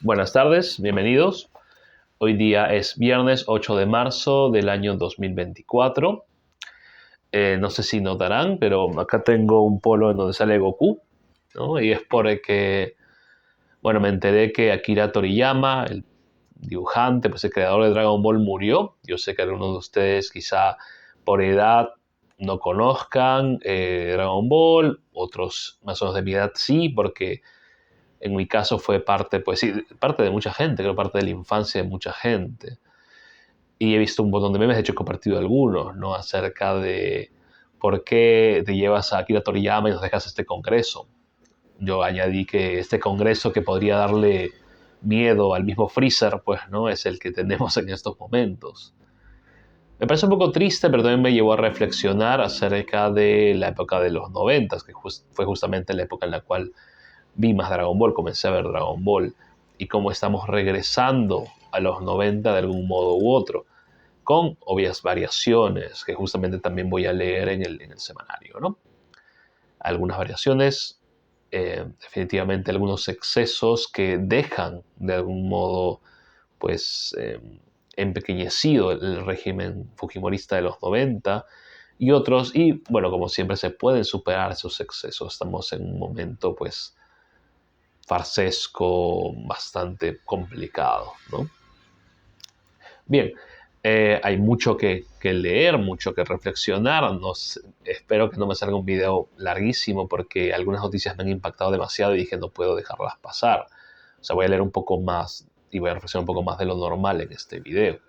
Buenas tardes, bienvenidos. Hoy día es viernes 8 de marzo del año 2024. No sé si notarán, pero acá tengo un polo en donde sale Goku, ¿no? Y es porque, bueno, me enteré que Akira Toriyama, el dibujante, pues el creador de Dragon Ball, murió. Yo sé que algunos de ustedes quizá por edad no conozcan Dragon Ball, otros más o menos de mi edad sí, porque en mi caso fue parte, pues sí, parte de mucha gente, creo parte de la infancia de mucha gente. Y he visto un montón de memes, de hecho he compartido algunos, ¿no? Acerca de por qué te llevas a Akira Toriyama y nos dejas este congreso. Yo añadí que este congreso que podría darle miedo al mismo Freezer, pues no es el que tenemos en estos momentos. Me parece un poco triste, pero también me llevó a reflexionar acerca de la época de los 90, que fue justamente la época en la cual vi más Dragon Ball, comencé a ver Dragon Ball, y cómo estamos regresando a los 90 de algún modo u otro, con obvias variaciones que justamente también voy a leer en el semanario, ¿no? Algunas variaciones, definitivamente algunos excesos que dejan de algún modo, pues, empequeñecido el régimen fujimorista de los 90 y otros, y bueno, como siempre se pueden superar esos excesos. Estamos en un momento, pues, farsesco, bastante complicado, ¿no? Bien, hay mucho que leer, mucho que reflexionar. Espero que no me salga un video larguísimo porque algunas noticias me han impactado demasiado y dije no puedo dejarlas pasar. O sea, voy a leer un poco más y voy a reflexionar un poco más de lo normal en este video.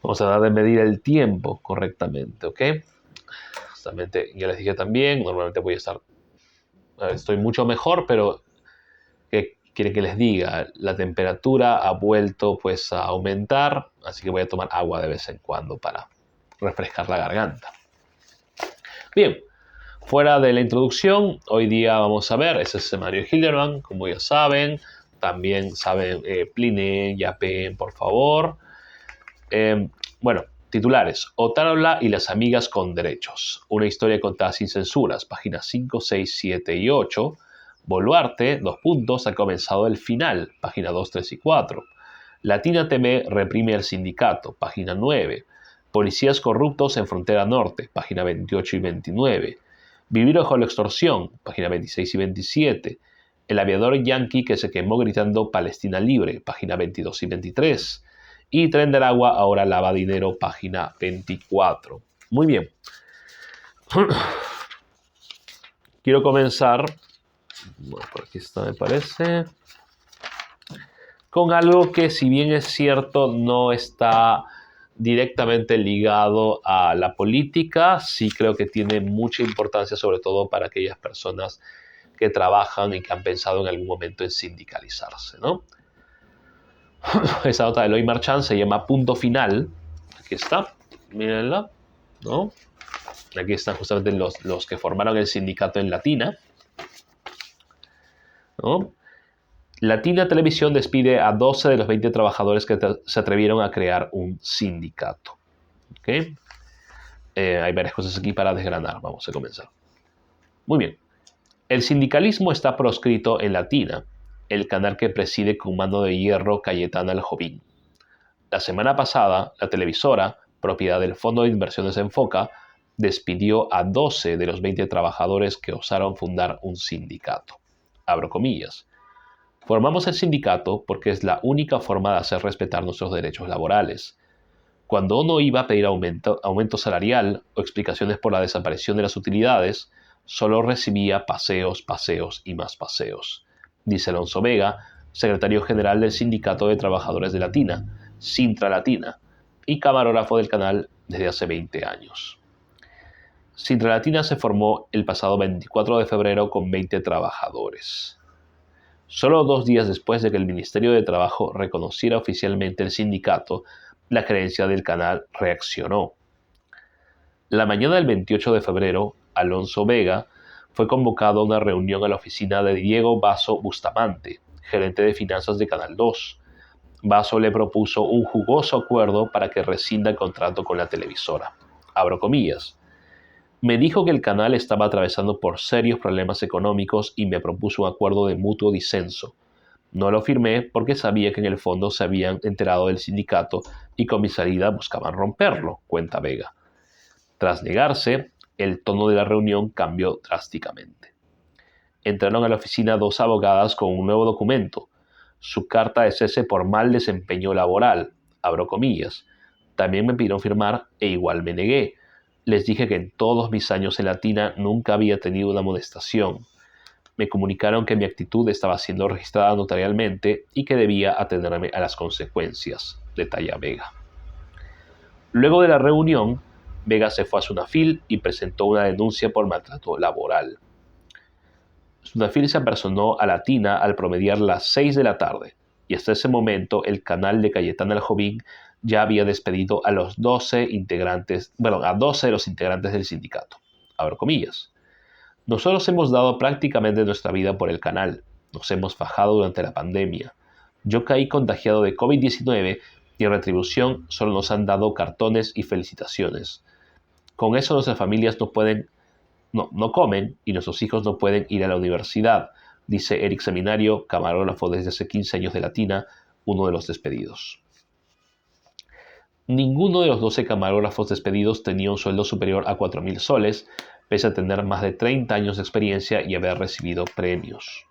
Vamos a tratar de medir el tiempo correctamente, ¿ok? Justamente, ya les dije también, normalmente estoy mucho mejor, pero ¿qué quiere que les diga? La temperatura ha vuelto pues a aumentar, así que voy a tomar agua de vez en cuando para refrescar la garganta. Bien, fuera de la introducción, hoy día vamos a ver, ese es Mario Hilderman, como ya saben, también saben Pline, Yapen, por favor. Bueno, titulares: Otárola y las amigas con derechos. Una historia contada sin censuras, páginas 5, 6, 7 y 8. Boluarte, ha comenzado el final, página 2, 3 y 4. Latina TV reprime al sindicato, página 9. Policías corruptos en frontera norte, página 28 y 29. Vivir bajo la extorsión, página 26 y 27. El aviador yanqui que se quemó gritando Palestina libre, página 22 y 23. Y Tren del Agua ahora lava dinero, página 24. Muy bien. Quiero comenzar, bueno, por aquí está me parece, con algo que si bien es cierto no está directamente ligado a la política, sí creo que tiene mucha importancia, sobre todo para aquellas personas que trabajan y que han pensado en algún momento en sindicalizarse, ¿no? Esa nota de Eloy Marchand se llama Punto Final. Aquí está, mírenla, ¿no? Aquí están justamente los que formaron el sindicato en Latina, ¿no? Latina Televisión despide a 12 de los 20 trabajadores que se atrevieron a crear un sindicato. ¿Okay? Hay varias cosas aquí para desgranar. Vamos a comenzar. Muy bien. El sindicalismo está proscrito en Latina, el canal que preside con mano de hierro Cayetana Aljovín. La semana pasada, la televisora, propiedad del Fondo de Inversiones Enfoca, despidió a 12 de los 20 trabajadores que osaron fundar un sindicato. Abro comillas. Formamos el sindicato porque es la única forma de hacer respetar nuestros derechos laborales. Cuando uno iba a pedir aumento salarial o explicaciones por la desaparición de las utilidades, solo recibía paseos, paseos y más paseos, dice Alonso Vega, secretario general del Sindicato de Trabajadores de Latina, Sintra Latina, y camarógrafo del canal desde hace 20 años. Sintra Latina se formó el pasado 24 de febrero con 20 trabajadores. Solo 2 días después de que el Ministerio de Trabajo reconociera oficialmente el sindicato, la gerencia del canal reaccionó. La mañana del 28 de febrero, Alonso Vega fue convocado a una reunión a la oficina de Diego Basso Bustamante, gerente de finanzas de Canal 2. Basso le propuso un jugoso acuerdo para que rescinda el contrato con la televisora. Abro comillas. Me dijo que el canal estaba atravesando por serios problemas económicos y me propuso un acuerdo de mutuo disenso. No lo firmé porque sabía que en el fondo se habían enterado del sindicato y con mi salida buscaban romperlo, cuenta Vega. Tras negarse, el tono de la reunión cambió drásticamente. Entraron a la oficina dos abogadas con un nuevo documento, su carta de cese por mal desempeño laboral, abro comillas. También me pidieron firmar e igual me negué. Les dije que en todos mis años en Latina nunca había tenido una amonestación. Me comunicaron que mi actitud estaba siendo registrada notarialmente y que debía atenerme a las consecuencias, detalla Vega. Luego de la reunión, Vega se fue a Sunafil y presentó una denuncia por maltrato laboral. Sunafil se apersonó a Latina al promediar las 6 de la tarde, y hasta ese momento el canal de Cayetana El Jovín ya había despedido a los 12 integrantes, a 12 de los integrantes del sindicato. Abro comillas. Nosotros hemos dado prácticamente nuestra vida por el canal. Nos hemos fajado durante la pandemia. Yo caí contagiado de COVID-19 y en retribución solo nos han dado cartones y felicitaciones. Con eso nuestras familias no comen y nuestros hijos no pueden ir a la universidad, dice Eric Seminario, camarógrafo desde hace 15 años de Latina, uno de los despedidos. Ninguno de los 12 camarógrafos despedidos tenía un sueldo superior a 4.000 soles, pese a tener más de 30 años de experiencia y haber recibido premios.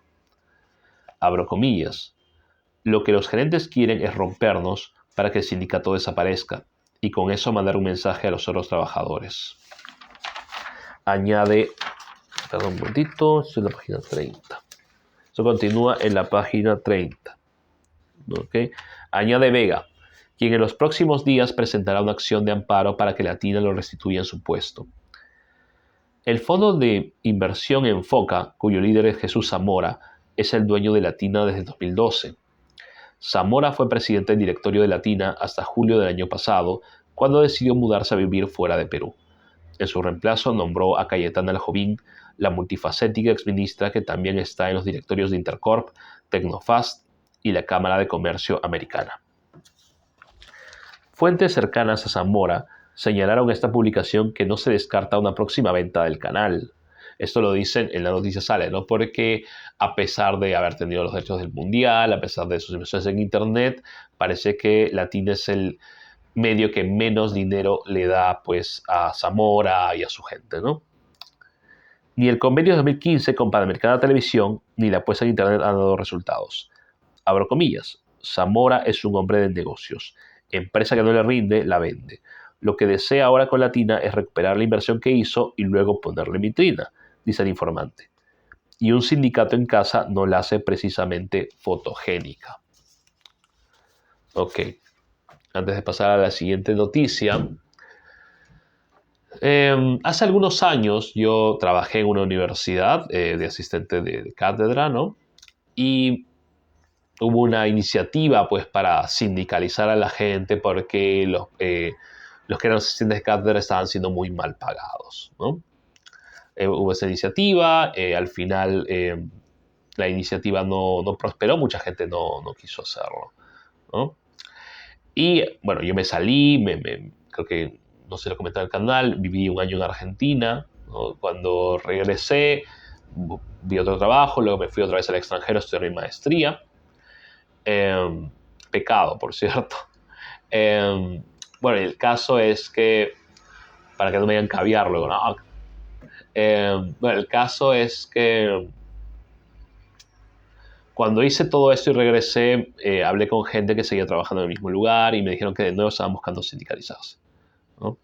Abro comillas. Lo que los gerentes quieren es rompernos para que el sindicato desaparezca y con eso mandar un mensaje a los otros trabajadores. Añade, perdón un momentito, estoy en la página 30. Eso continúa en la página 30. ¿Okay? Añade Vega, quien en los próximos días presentará una acción de amparo para que Latina lo restituya en su puesto. El fondo de inversión Enfoca, cuyo líder es Jesús Zamora, es el dueño de Latina desde 2012. Zamora fue presidente del directorio de Latina hasta julio del año pasado, cuando decidió mudarse a vivir fuera de Perú. En su reemplazo nombró a Cayetana El Jovín, la multifacética exministra que también está en los directorios de Intercorp, Tecnofast y la Cámara de Comercio Americana. Fuentes cercanas a Zamora señalaron en esta publicación que no se descarta una próxima venta del canal. Esto lo dicen en la noticia sale, ¿no? Porque a pesar de haber tenido los derechos del Mundial, a pesar de sus inversiones en Internet, parece que Latina es el medio que menos dinero le da pues a Zamora y a su gente, ¿no? Ni el convenio de 2015 con Panamericana Televisión ni la apuesta en Internet han dado resultados. Abro comillas, Zamora es un hombre de negocios. Empresa que no le rinde, la vende. Lo que desea ahora con Latina es recuperar la inversión que hizo y luego ponerle en vitrina, dice el informante. Y un sindicato en casa no la hace precisamente fotogénica. Ok. Antes de pasar a la siguiente noticia, hace algunos años yo trabajé en una universidad de asistente de cátedra, ¿no? Y hubo una iniciativa pues para sindicalizar a la gente porque los que eran asistentes de cátedra estaban siendo muy mal pagados, ¿no? Hubo esa iniciativa, al final la iniciativa no prosperó, mucha gente no quiso hacerlo, ¿no? Y bueno, yo me salí, creo que, no sé, lo comenté en el canal, viví un año en Argentina, ¿no? Cuando regresé, vi otro trabajo, luego me fui otra vez al extranjero a estudiar mi maestría. Pecado, por cierto. Bueno, el caso es que, para que no me digan caviar luego, ¿no? Bueno, el caso es que cuando hice todo esto y regresé, hablé con gente que seguía trabajando en el mismo lugar y me dijeron que de nuevo estaban buscando sindicalizarse, ¿no?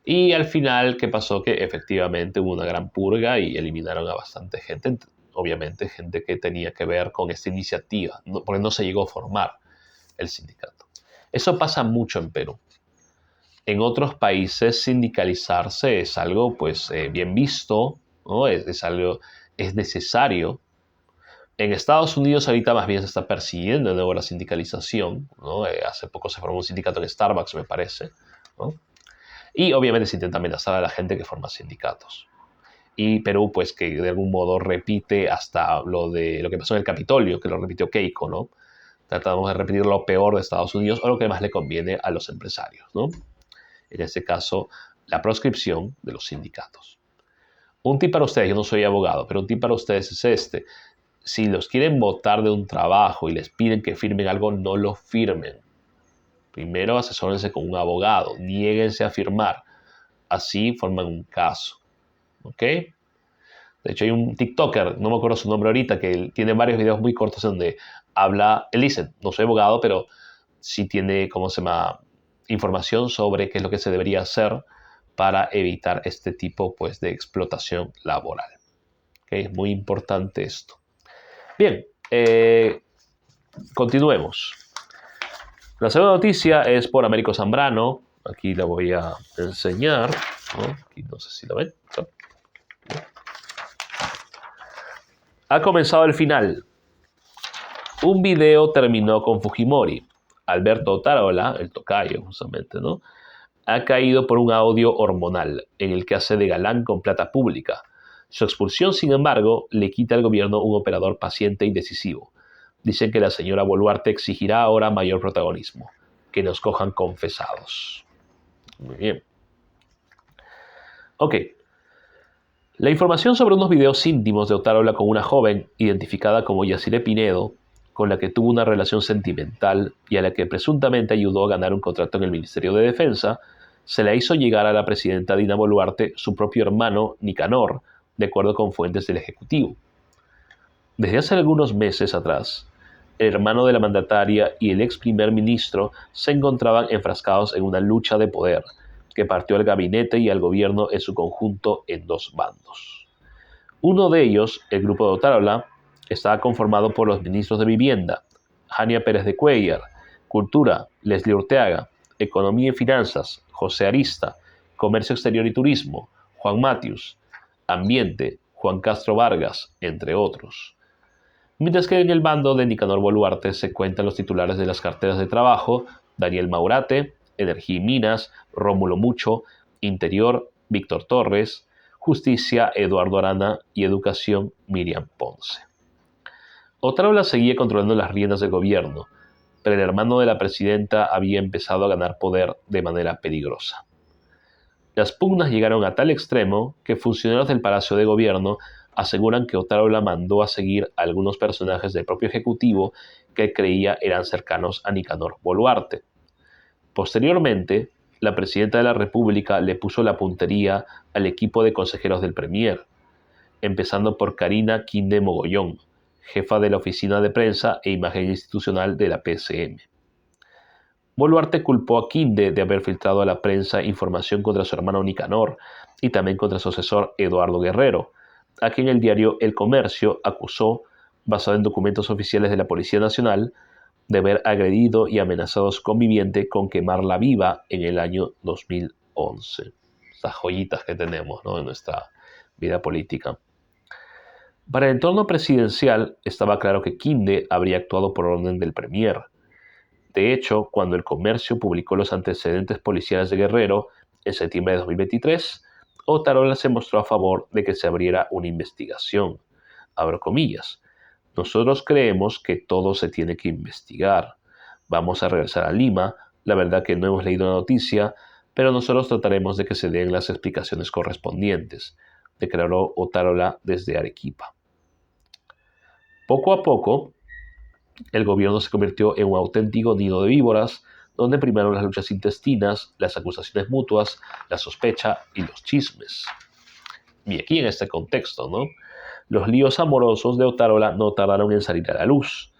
Y al final, ¿qué pasó? Que efectivamente hubo una gran purga y eliminaron a bastante gente, obviamente gente que tenía que ver con esta iniciativa, porque no se llegó a formar el sindicato. Eso pasa mucho en Perú. En otros países sindicalizarse es algo pues bien visto, ¿no? Es necesario. En Estados Unidos ahorita más bien se está persiguiendo de nuevo la sindicalización, ¿no? Hace poco se formó un sindicato en Starbucks, me parece, ¿no? Y obviamente se intenta amenazar a la gente que forma sindicatos. Y Perú, pues que de algún modo repite hasta lo que pasó en el Capitolio, que lo repitió Keiko, ¿no? Tratamos de repetir lo peor de Estados Unidos o lo que más le conviene a los empresarios, ¿no? En este caso, la proscripción de los sindicatos. Un tip para ustedes, yo no soy abogado, pero un tip para ustedes es este. si los quieren votar de un trabajo y les piden que firmen algo, no lo firmen. Primero asesórense con un abogado, niéguense a firmar. Así forman un caso. ¿Ok? De hecho, hay un TikToker, no me acuerdo su nombre ahorita, que tiene varios videos muy cortos donde habla, él dice, no soy abogado, pero sí tiene, ¿cómo se llama?, información sobre qué es lo que se debería hacer para evitar este tipo, pues, de explotación laboral. ¿Okay? Es muy importante esto. Bien, continuemos. La segunda noticia es por Américo Zambrano. Aquí la voy a enseñar, ¿no? Aquí no sé si lo ven. ¿No? Ha comenzado el final. Un video terminó con Fujimori. Alberto Otárola, el tocayo justamente, ¿no?, ha caído por un audio hormonal en el que hace de galán con plata pública. Su expulsión, sin embargo, le quita al gobierno un operador paciente y decisivo. Dicen que la señora Boluarte exigirá ahora mayor protagonismo. Que nos cojan confesados. Muy bien. Ok. La información sobre unos videos íntimos de Otárola con una joven identificada como Yaciré Pinedo, con la que tuvo una relación sentimental y a la que presuntamente ayudó a ganar un contrato en el Ministerio de Defensa, se la hizo llegar a la presidenta Dina Boluarte su propio hermano Nicanor, de acuerdo con fuentes del Ejecutivo. Desde hace algunos meses atrás, el hermano de la mandataria y el ex primer ministro se encontraban enfrascados en una lucha de poder que partió al gabinete y al gobierno en su conjunto en dos bandos. Uno de ellos, el grupo de Otárola, estaba conformado por los ministros de Vivienda, Jania Pérez de Cuéllar, Cultura, Leslie Urteaga, Economía y Finanzas, José Arista, Comercio Exterior y Turismo, Juan Matius, Ambiente, Juan Castro Vargas, entre otros. Mientras que en el bando de Nicanor Boluarte se cuentan los titulares de las carteras de trabajo, Daniel Maurate, Energía y Minas, Rómulo Mucho, Interior, Víctor Torres, Justicia, Eduardo Arana y Educación, Miriam Ponce. Otárola seguía controlando las riendas del gobierno, pero el hermano de la presidenta había empezado a ganar poder de manera peligrosa. Las pugnas llegaron a tal extremo que funcionarios del Palacio de Gobierno aseguran que Otárola mandó a seguir a algunos personajes del propio Ejecutivo que creía eran cercanos a Nicanor Boluarte. Posteriormente, la presidenta de la República le puso la puntería al equipo de consejeros del Premier, empezando por Karina Quinde Mogollón, jefa de la Oficina de Prensa e Imagen Institucional de la PCM. Boluarte culpó a Quinde de haber filtrado a la prensa información contra su hermano Nicanor y también contra su asesor Eduardo Guerrero, a quien el diario El Comercio acusó, basado en documentos oficiales de la Policía Nacional, de haber agredido y amenazado a su conviviente con quemarla viva en el año 2011. Estas joyitas que tenemos, ¿no?, en nuestra vida política. Para el entorno presidencial estaba claro que Quinde habría actuado por orden del Premier. De hecho, cuando El Comercio publicó los antecedentes policiales de Guerrero en septiembre de 2023, Otárola se mostró a favor de que se abriera una investigación. Abro comillas. Nosotros creemos que todo se tiene que investigar. Vamos a regresar a Lima. La verdad que no hemos leído la noticia, pero nosotros trataremos de que se den las explicaciones correspondientes, declaró Otárola desde Arequipa. Poco a poco, el gobierno se convirtió en un auténtico nido de víboras, donde primaron las luchas intestinas, las acusaciones mutuas, la sospecha y los chismes. Y aquí en este contexto, ¿no?, los líos amorosos de Otárola no tardaron en salir a la luz.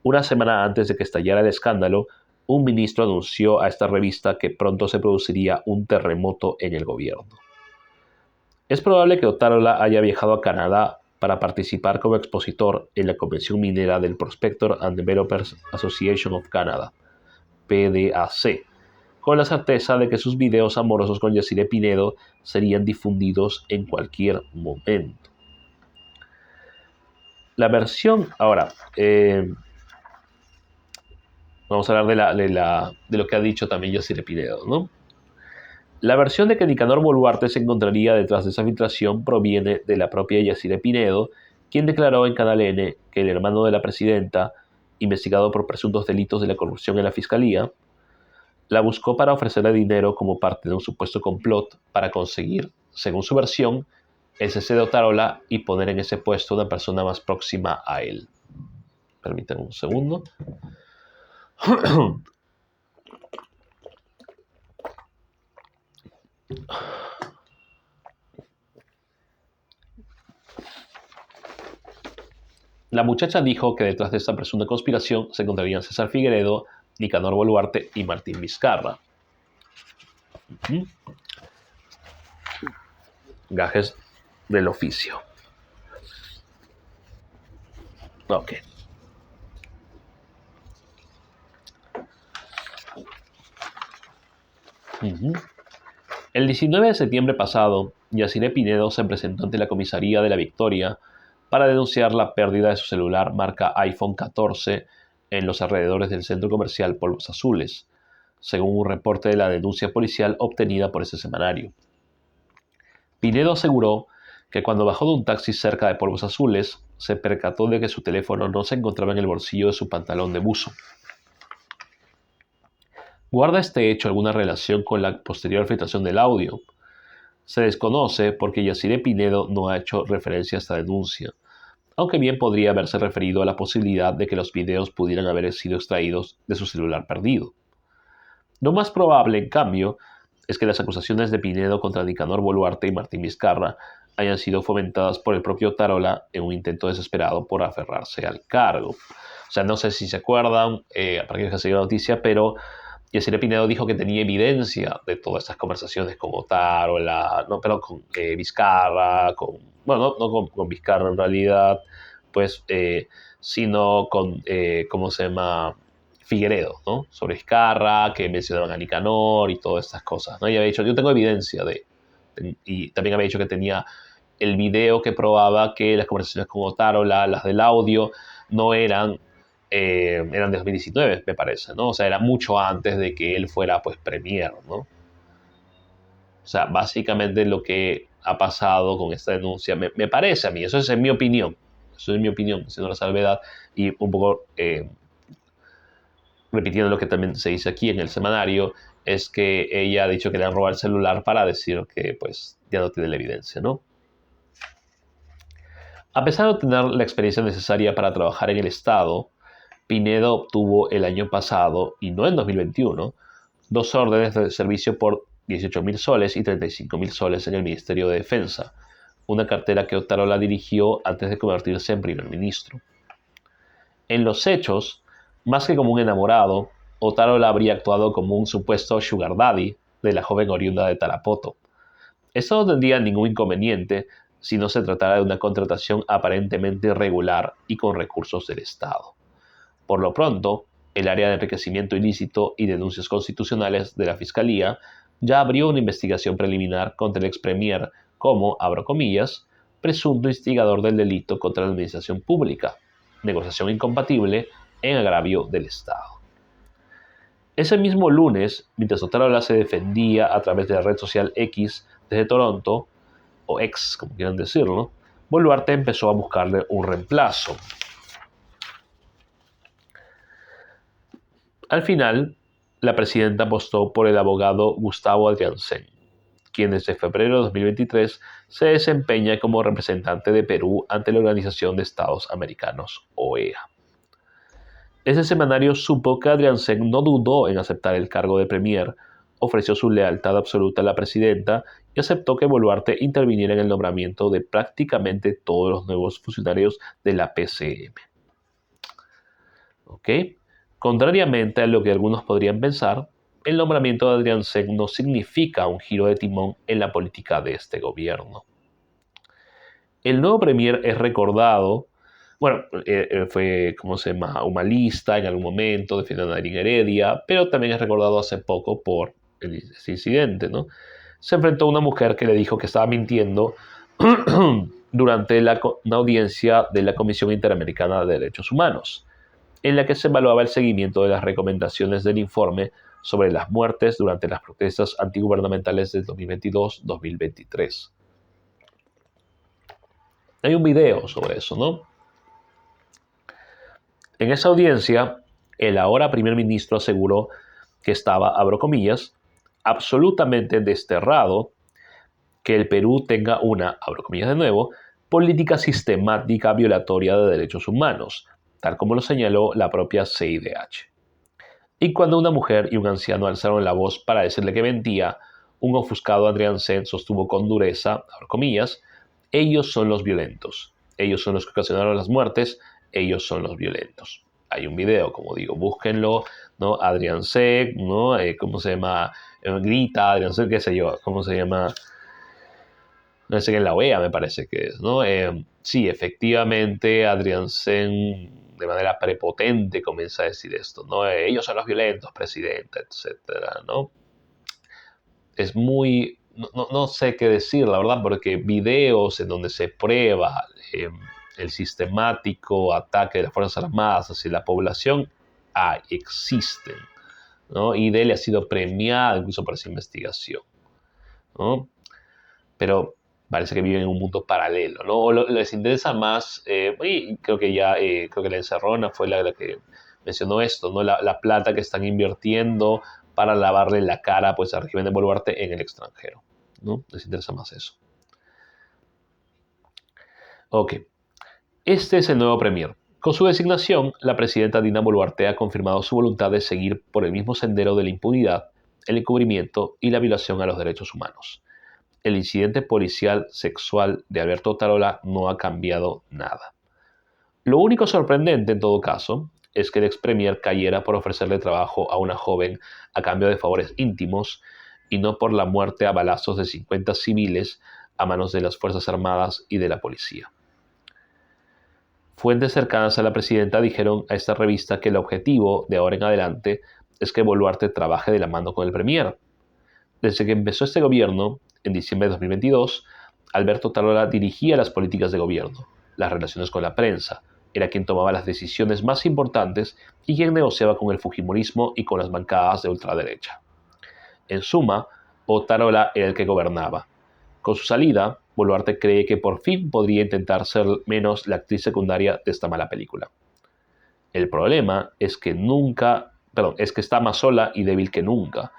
Una semana antes de que estallara el escándalo, un ministro anunció a esta revista que pronto se produciría un terremoto en el gobierno. Es probable que Otárola haya viajado a Canadá para participar como expositor en la Convención Minera del Prospector and Developers Association of Canada, PDAC, con la certeza de que sus videos amorosos con Yaciré Pinedo serían difundidos en cualquier momento. La versión, ahora, vamos a hablar de lo que ha dicho también Yaciré Pinedo, ¿no? La versión de que Nicanor Boluarte se encontraría detrás de esa filtración proviene de la propia Yaciré Pinedo, quien declaró en Canal N que el hermano de la presidenta, investigado por presuntos delitos de la corrupción en la fiscalía, la buscó para ofrecerle dinero como parte de un supuesto complot para conseguir, según su versión, el cese de Otárola y poner en ese puesto una persona más próxima a él. Permítanme un segundo. La muchacha dijo que detrás de esta presunta conspiración se encontrarían César Figueredo, Nicanor Boluarte y Martín Vizcarra. Gajes del oficio. Ok. El 19 de septiembre pasado, Yaciré Pinedo se presentó ante la comisaría de La Victoria para denunciar la pérdida de su celular marca iPhone 14 en los alrededores del centro comercial Polvos Azules, según un reporte de la denuncia policial obtenida por ese semanario. Pinedo aseguró que cuando bajó de un taxi cerca de Polvos Azules, se percató de que su teléfono no se encontraba en el bolsillo de su pantalón de buzo. ¿Guarda este hecho alguna relación con la posterior filtración del audio? Se desconoce porque Yaciré Pinedo no ha hecho referencia a esta denuncia, aunque bien podría haberse referido a la posibilidad de que los videos pudieran haber sido extraídos de su celular perdido. Lo más probable, en cambio, es que las acusaciones de Pinedo contra Nicanor Boluarte y Martín Vizcarra hayan sido fomentadas por el propio Otárola en un intento desesperado por aferrarse al cargo. O sea, no sé si se acuerdan, para que se dio la noticia, pero Yaciré Pinedo dijo que tenía evidencia de todas estas conversaciones con Otárola, con Vizcarra, con Vizcarra en realidad, pues, sino con, ¿cómo se llama? Figueredo, ¿no? Sobre Vizcarra, que mencionaban a Nicanor y todas estas cosas, ¿no? Y había dicho, yo tengo evidencia y también había dicho que tenía el video que probaba que las conversaciones con Otárola, las del audio, no eran de 2019, me parece, ¿no? O sea, era mucho antes de que él fuera, pues, premier, ¿no? O sea, básicamente lo que ha pasado con esta denuncia, me parece a mí, eso es en mi opinión, haciendo la salvedad y un poco repitiendo lo que también se dice aquí en el semanario, es que ella ha dicho que le han robado el celular para decir que, pues, ya no tiene la evidencia, ¿no? A pesar de tener la experiencia necesaria para trabajar en el Estado, Pinedo obtuvo el año pasado, y no en 2021, 2 órdenes de servicio por 18.000 soles y 35.000 soles en el Ministerio de Defensa, una cartera que Otárola dirigió antes de convertirse en primer ministro. En los hechos, más que como un enamorado, Otárola habría actuado como un supuesto sugar daddy de la joven oriunda de Tarapoto. Esto no tendría ningún inconveniente si no se tratara de una contratación aparentemente irregular y con recursos del Estado. Por lo pronto, el área de enriquecimiento ilícito y denuncias constitucionales de la Fiscalía ya abrió una investigación preliminar contra el ex premier como, abro comillas, presunto instigador del delito contra la administración pública, negociación incompatible en agravio del Estado. Ese mismo lunes, mientras Otárola se defendía a través de la red social X desde Toronto, o X, como quieran decirlo, Boluarte empezó a buscarle un reemplazo. Al final, la presidenta apostó por el abogado Gustavo Adriansen, quien desde febrero de 2023 se desempeña como representante de Perú ante la Organización de Estados Americanos, OEA. Ese semanario supo que Adriansen no dudó en aceptar el cargo de premier, ofreció su lealtad absoluta a la presidenta y aceptó que Boluarte interviniera en el nombramiento de prácticamente todos los nuevos funcionarios de la PCM. ¿Ok? Contrariamente a lo que algunos podrían pensar, el nombramiento de Adriansen no significa un giro de timón en la política de este gobierno. El nuevo premier es recordado, fue, humanista en algún momento, defendiendo a Darín Heredia, pero también es recordado hace poco por este incidente, ¿no? Se enfrentó a una mujer que le dijo que estaba mintiendo durante una audiencia de la Comisión Interamericana de Derechos Humanos, en la que se evaluaba el seguimiento de las recomendaciones del informe sobre las muertes durante las protestas antigubernamentales del 2022-2023. Hay un video sobre eso, ¿no? En esa audiencia, el ahora primer ministro aseguró que estaba, abro comillas, absolutamente desterrado, que el Perú tenga una, abro comillas de nuevo, política sistemática violatoria de derechos humanos, tal como lo señaló la propia CIDH. Y cuando una mujer y un anciano alzaron la voz para decirle que mentía, un ofuscado Adrián Sen sostuvo con dureza, abro comillas, ellos son los violentos, ellos son los que ocasionaron las muertes, ellos son los violentos. Hay un video, como digo, búsquenlo, ¿no? Adrián Sen, ¿no? ¿Cómo se llama? Grita, Adrián Sen, qué sé yo, ¿cómo se llama? No sé, en la OEA me parece que es, ¿no? Sí, efectivamente, Adrián Sen de manera prepotente comienza a decir esto, ¿no? Ellos son los violentos, presidente, etcétera, ¿no? Es muy, no sé qué decir, la verdad, porque videos en donde se prueba el sistemático ataque de las Fuerzas Armadas hacia la población, existen, ¿no? Y Dele ha sido premiada incluso por esa investigación, ¿no? Pero parece que viven en un mundo paralelo, ¿no? O les interesa más, y creo que ya, creo que la encerrona fue la que mencionó esto, ¿no? La plata que están invirtiendo para lavarle la cara, pues, al régimen de Boluarte en el extranjero, ¿no? Les interesa más eso. Ok, este es el nuevo premier. Con su designación, la presidenta Dina Boluarte ha confirmado su voluntad de seguir por el mismo sendero de la impunidad, el encubrimiento y la violación a los derechos humanos. El incidente policial sexual de Alberto Otarola no ha cambiado nada. Lo único sorprendente, en todo caso, es que el ex premier cayera por ofrecerle trabajo a una joven a cambio de favores íntimos y no por la muerte a balazos de 50 civiles a manos de las Fuerzas Armadas y de la policía. Fuentes cercanas a la presidenta dijeron a esta revista que el objetivo de ahora en adelante es que Boluarte trabaje de la mano con el premier. Desde que empezó este gobierno, en diciembre de 2022, Alberto Otarola dirigía las políticas de gobierno, las relaciones con la prensa, era quien tomaba las decisiones más importantes y quien negociaba con el fujimorismo y con las bancadas de ultraderecha. En suma, Otarola era el que gobernaba. Con su salida, Boluarte cree que por fin podría intentar ser menos la actriz secundaria de esta mala película. El problema es que es que está más sola y débil que nunca.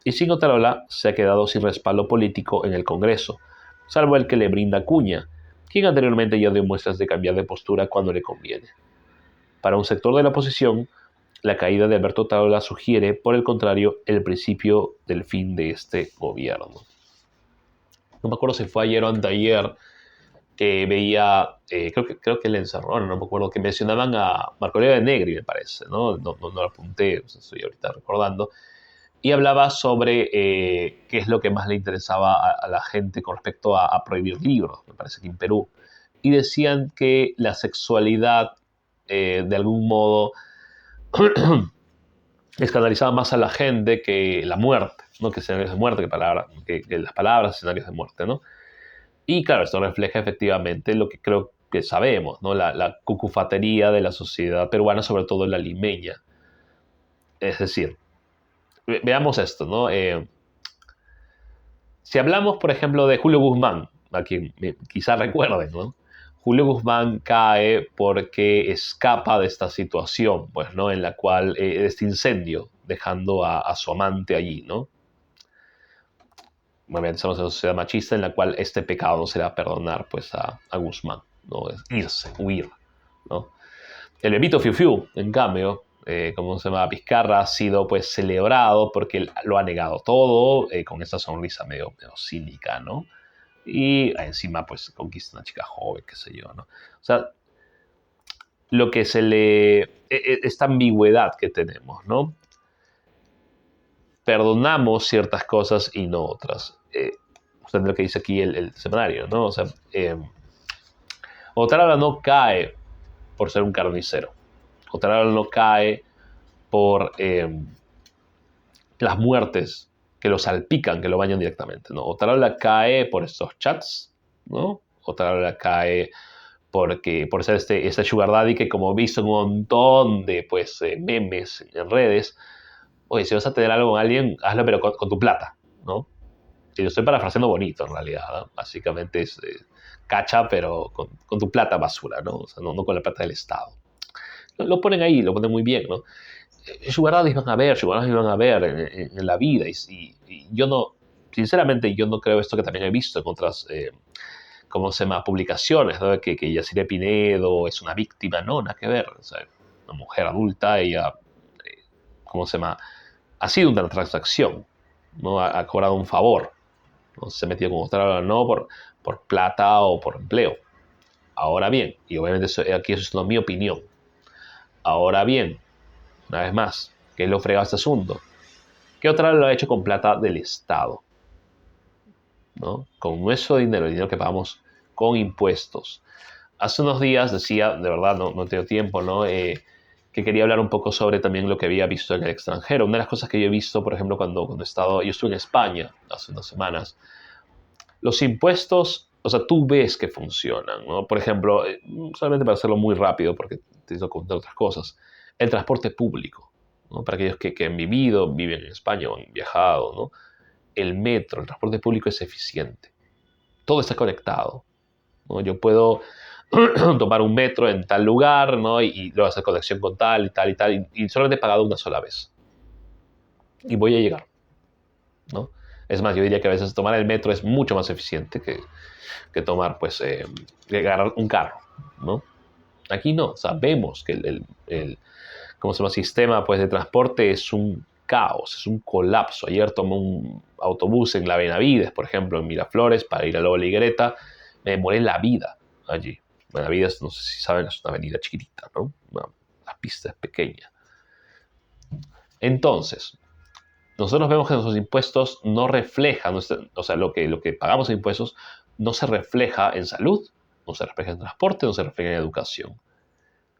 Y sin Otarola se ha quedado sin respaldo político en el Congreso, salvo el que le brinda Acuña, quien anteriormente ya dio muestras de cambiar de postura cuando le conviene. Para un sector de la oposición, la caída de Alberto Otarola sugiere, por el contrario, el principio del fin de este gobierno. No me acuerdo si fue ayer o anteayer que veía, creo que le encerró, no me acuerdo, que mencionaban a Marco Aurelio de Negri, me parece, ¿no? No lo apunté, estoy ahorita recordando, y hablaba sobre qué es lo que más le interesaba a la gente con respecto a prohibir libros, me parece que en Perú. Y decían que la sexualidad, de algún modo, escandalizaba más a la gente que la muerte, ¿no? Que escenarios de muerte, que las palabras, escenarios de muerte, ¿no? Y claro, esto refleja efectivamente lo que creo que sabemos, ¿no? La cucufatería de la sociedad peruana, sobre todo la limeña. Es decir, veamos esto, ¿no? Si hablamos, por ejemplo, de Julio Guzmán, a quien quizá recuerden, ¿no? Julio Guzmán cae porque escapa de esta situación, pues, ¿no? En la cual, de este incendio, dejando a su amante allí, ¿no? Obviamente estamos en una sociedad machista en la cual este pecado no se le va a perdonar, pues, a Guzmán, ¿no? Es irse, huir, ¿no? El bebito Fiu Fiu, en cambio, como se llama Vizcarra, ha sido pues celebrado porque lo ha negado todo, con esta sonrisa medio cínica, ¿no? Y encima pues conquista una chica joven, qué sé yo, ¿no? O sea, lo que esta ambigüedad que tenemos, ¿no? Perdonamos ciertas cosas y no otras. Usted lo que dice aquí el semanario, ¿no? O sea, Otarola no cae por ser un carnicero. Otarola no cae por las muertes que lo salpican, que lo bañan directamente, ¿no? Otarola cae por estos chats, ¿no? Otarola cae por ser este sugar daddy que, como he visto en un montón de pues, memes en redes, oye, si vas a tener algo con alguien, hazlo pero con tu plata, ¿no? Y lo estoy parafraseando bonito en realidad, ¿no? Básicamente es cacha, pero con tu plata basura, ¿no? O sea, no con la plata del Estado. Lo ponen ahí, lo ponen muy bien, ¿no? Sugar daddies van a haber, sugar daddies van a haber en la vida y yo no, sinceramente yo no creo esto que también he visto en otras, ¿cómo se llama?, publicaciones, ¿no? Que Yacine Pinedo es una víctima, no, nada que ver. O sea, una mujer adulta, ella, ¿cómo se llama?, ha sido una transacción, ¿no? Ha cobrado un favor, no se ha metido con otra, no por plata o por empleo. Ahora bien, y obviamente aquí eso es mi opinión, ahora bien, una vez más, ¿qué es lo fregado este asunto? ¿Qué otra lo ha hecho con plata del Estado? ¿No? Con nuestro dinero, el dinero que pagamos con impuestos. Hace unos días decía, de verdad no tengo tiempo, ¿no? Que quería hablar un poco sobre también lo que había visto en el extranjero. Una de las cosas que yo he visto, por ejemplo, cuando yo estuve en España hace unas semanas, los impuestos, o sea, tú ves que funcionan, ¿no? Por ejemplo, solamente para hacerlo muy rápido, porque te tengo que contar otras cosas, el transporte público, ¿no? Para aquellos que han vivido, viven en España o han viajado, ¿no? El metro, el transporte público es eficiente. Todo está conectado, ¿no? Yo puedo tomar un metro en tal lugar, ¿no? Y luego hacer conexión con tal y tal y tal, y solamente he pagado una sola vez. Y voy a llegar, ¿no? Es más, yo diría que a veces tomar el metro es mucho más eficiente que tomar, pues, que agarrar un carro, ¿no? Aquí no, sabemos que ¿cómo se llama?, sistema, pues, de transporte es un caos, es un colapso. Ayer tomé un autobús en la Benavides, por ejemplo, en Miraflores, para ir a la Oligreta. Me demoré la vida allí. Benavides, no sé si saben, es una avenida chiquitita, ¿no? La pista es pequeña. Entonces, nosotros vemos que nuestros impuestos no reflejan, o sea, lo que pagamos en impuestos no se refleja en salud, no se refleja en transporte, no se refleja en educación.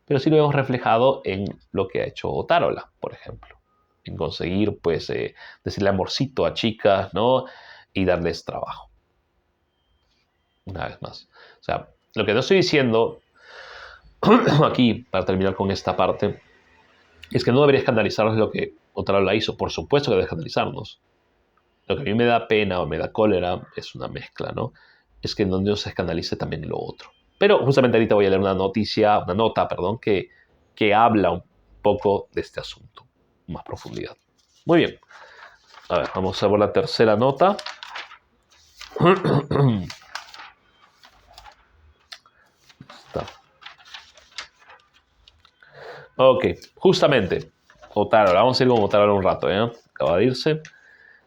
Pero sí lo hemos reflejado en lo que ha hecho Otárola, por ejemplo. En conseguir, pues, decirle amorcito a chicas, ¿no? Y darles trabajo. Una vez más. O sea, lo que no estoy diciendo aquí, para terminar con esta parte, es que no debería escandalizarnos lo que Otárola hizo. Por supuesto que debe escandalizarnos. Lo que a mí me da pena o me da cólera es una mezcla, ¿no? Es que no se escandalice también lo otro. Pero justamente ahorita voy a leer una nota, que habla un poco de este asunto, con más profundidad. Muy bien. A ver, vamos a ver la tercera nota. Está. Ok, justamente, Otárola. Vamos a ir con Otárola un rato, ¿eh? Acaba de irse.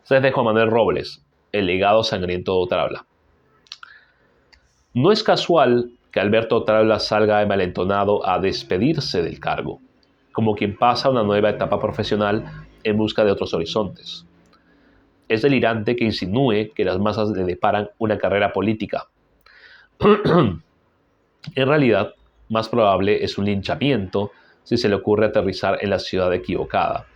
Este es de Juan Manuel Robles, El legado sangriento de Otárola. No es casual que Alberto Otárola salga envalentonado a despedirse del cargo, como quien pasa una nueva etapa profesional en busca de otros horizontes. Es delirante que insinúe que las masas le deparan una carrera política. En realidad, más probable es un linchamiento si se le ocurre aterrizar en la ciudad equivocada.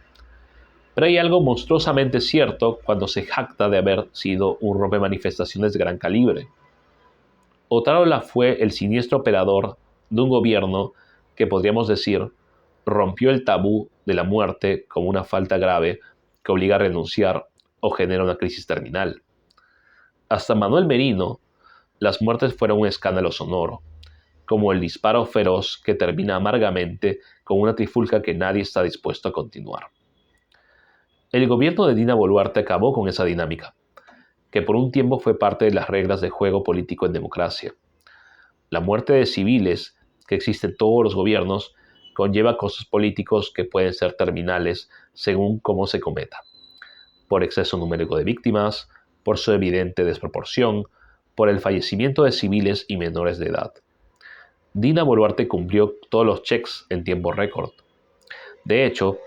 Pero hay algo monstruosamente cierto cuando se jacta de haber sido un rompemanifestaciones de gran calibre. Otárola fue el siniestro operador de un gobierno que, podríamos decir, rompió el tabú de la muerte como una falta grave que obliga a renunciar o genera una crisis terminal. Hasta Manuel Merino, las muertes fueron un escándalo sonoro, como el disparo feroz que termina amargamente con una trifulca que nadie está dispuesto a continuar. El gobierno de Dina Boluarte acabó con esa dinámica, que por un tiempo fue parte de las reglas de juego político en democracia. La muerte de civiles, que existe en todos los gobiernos, conlleva costos políticos que pueden ser terminales según cómo se cometa. Por exceso numérico de víctimas, por su evidente desproporción, por el fallecimiento de civiles y menores de edad. Dina Boluarte cumplió todos los checks en tiempo récord. De hecho,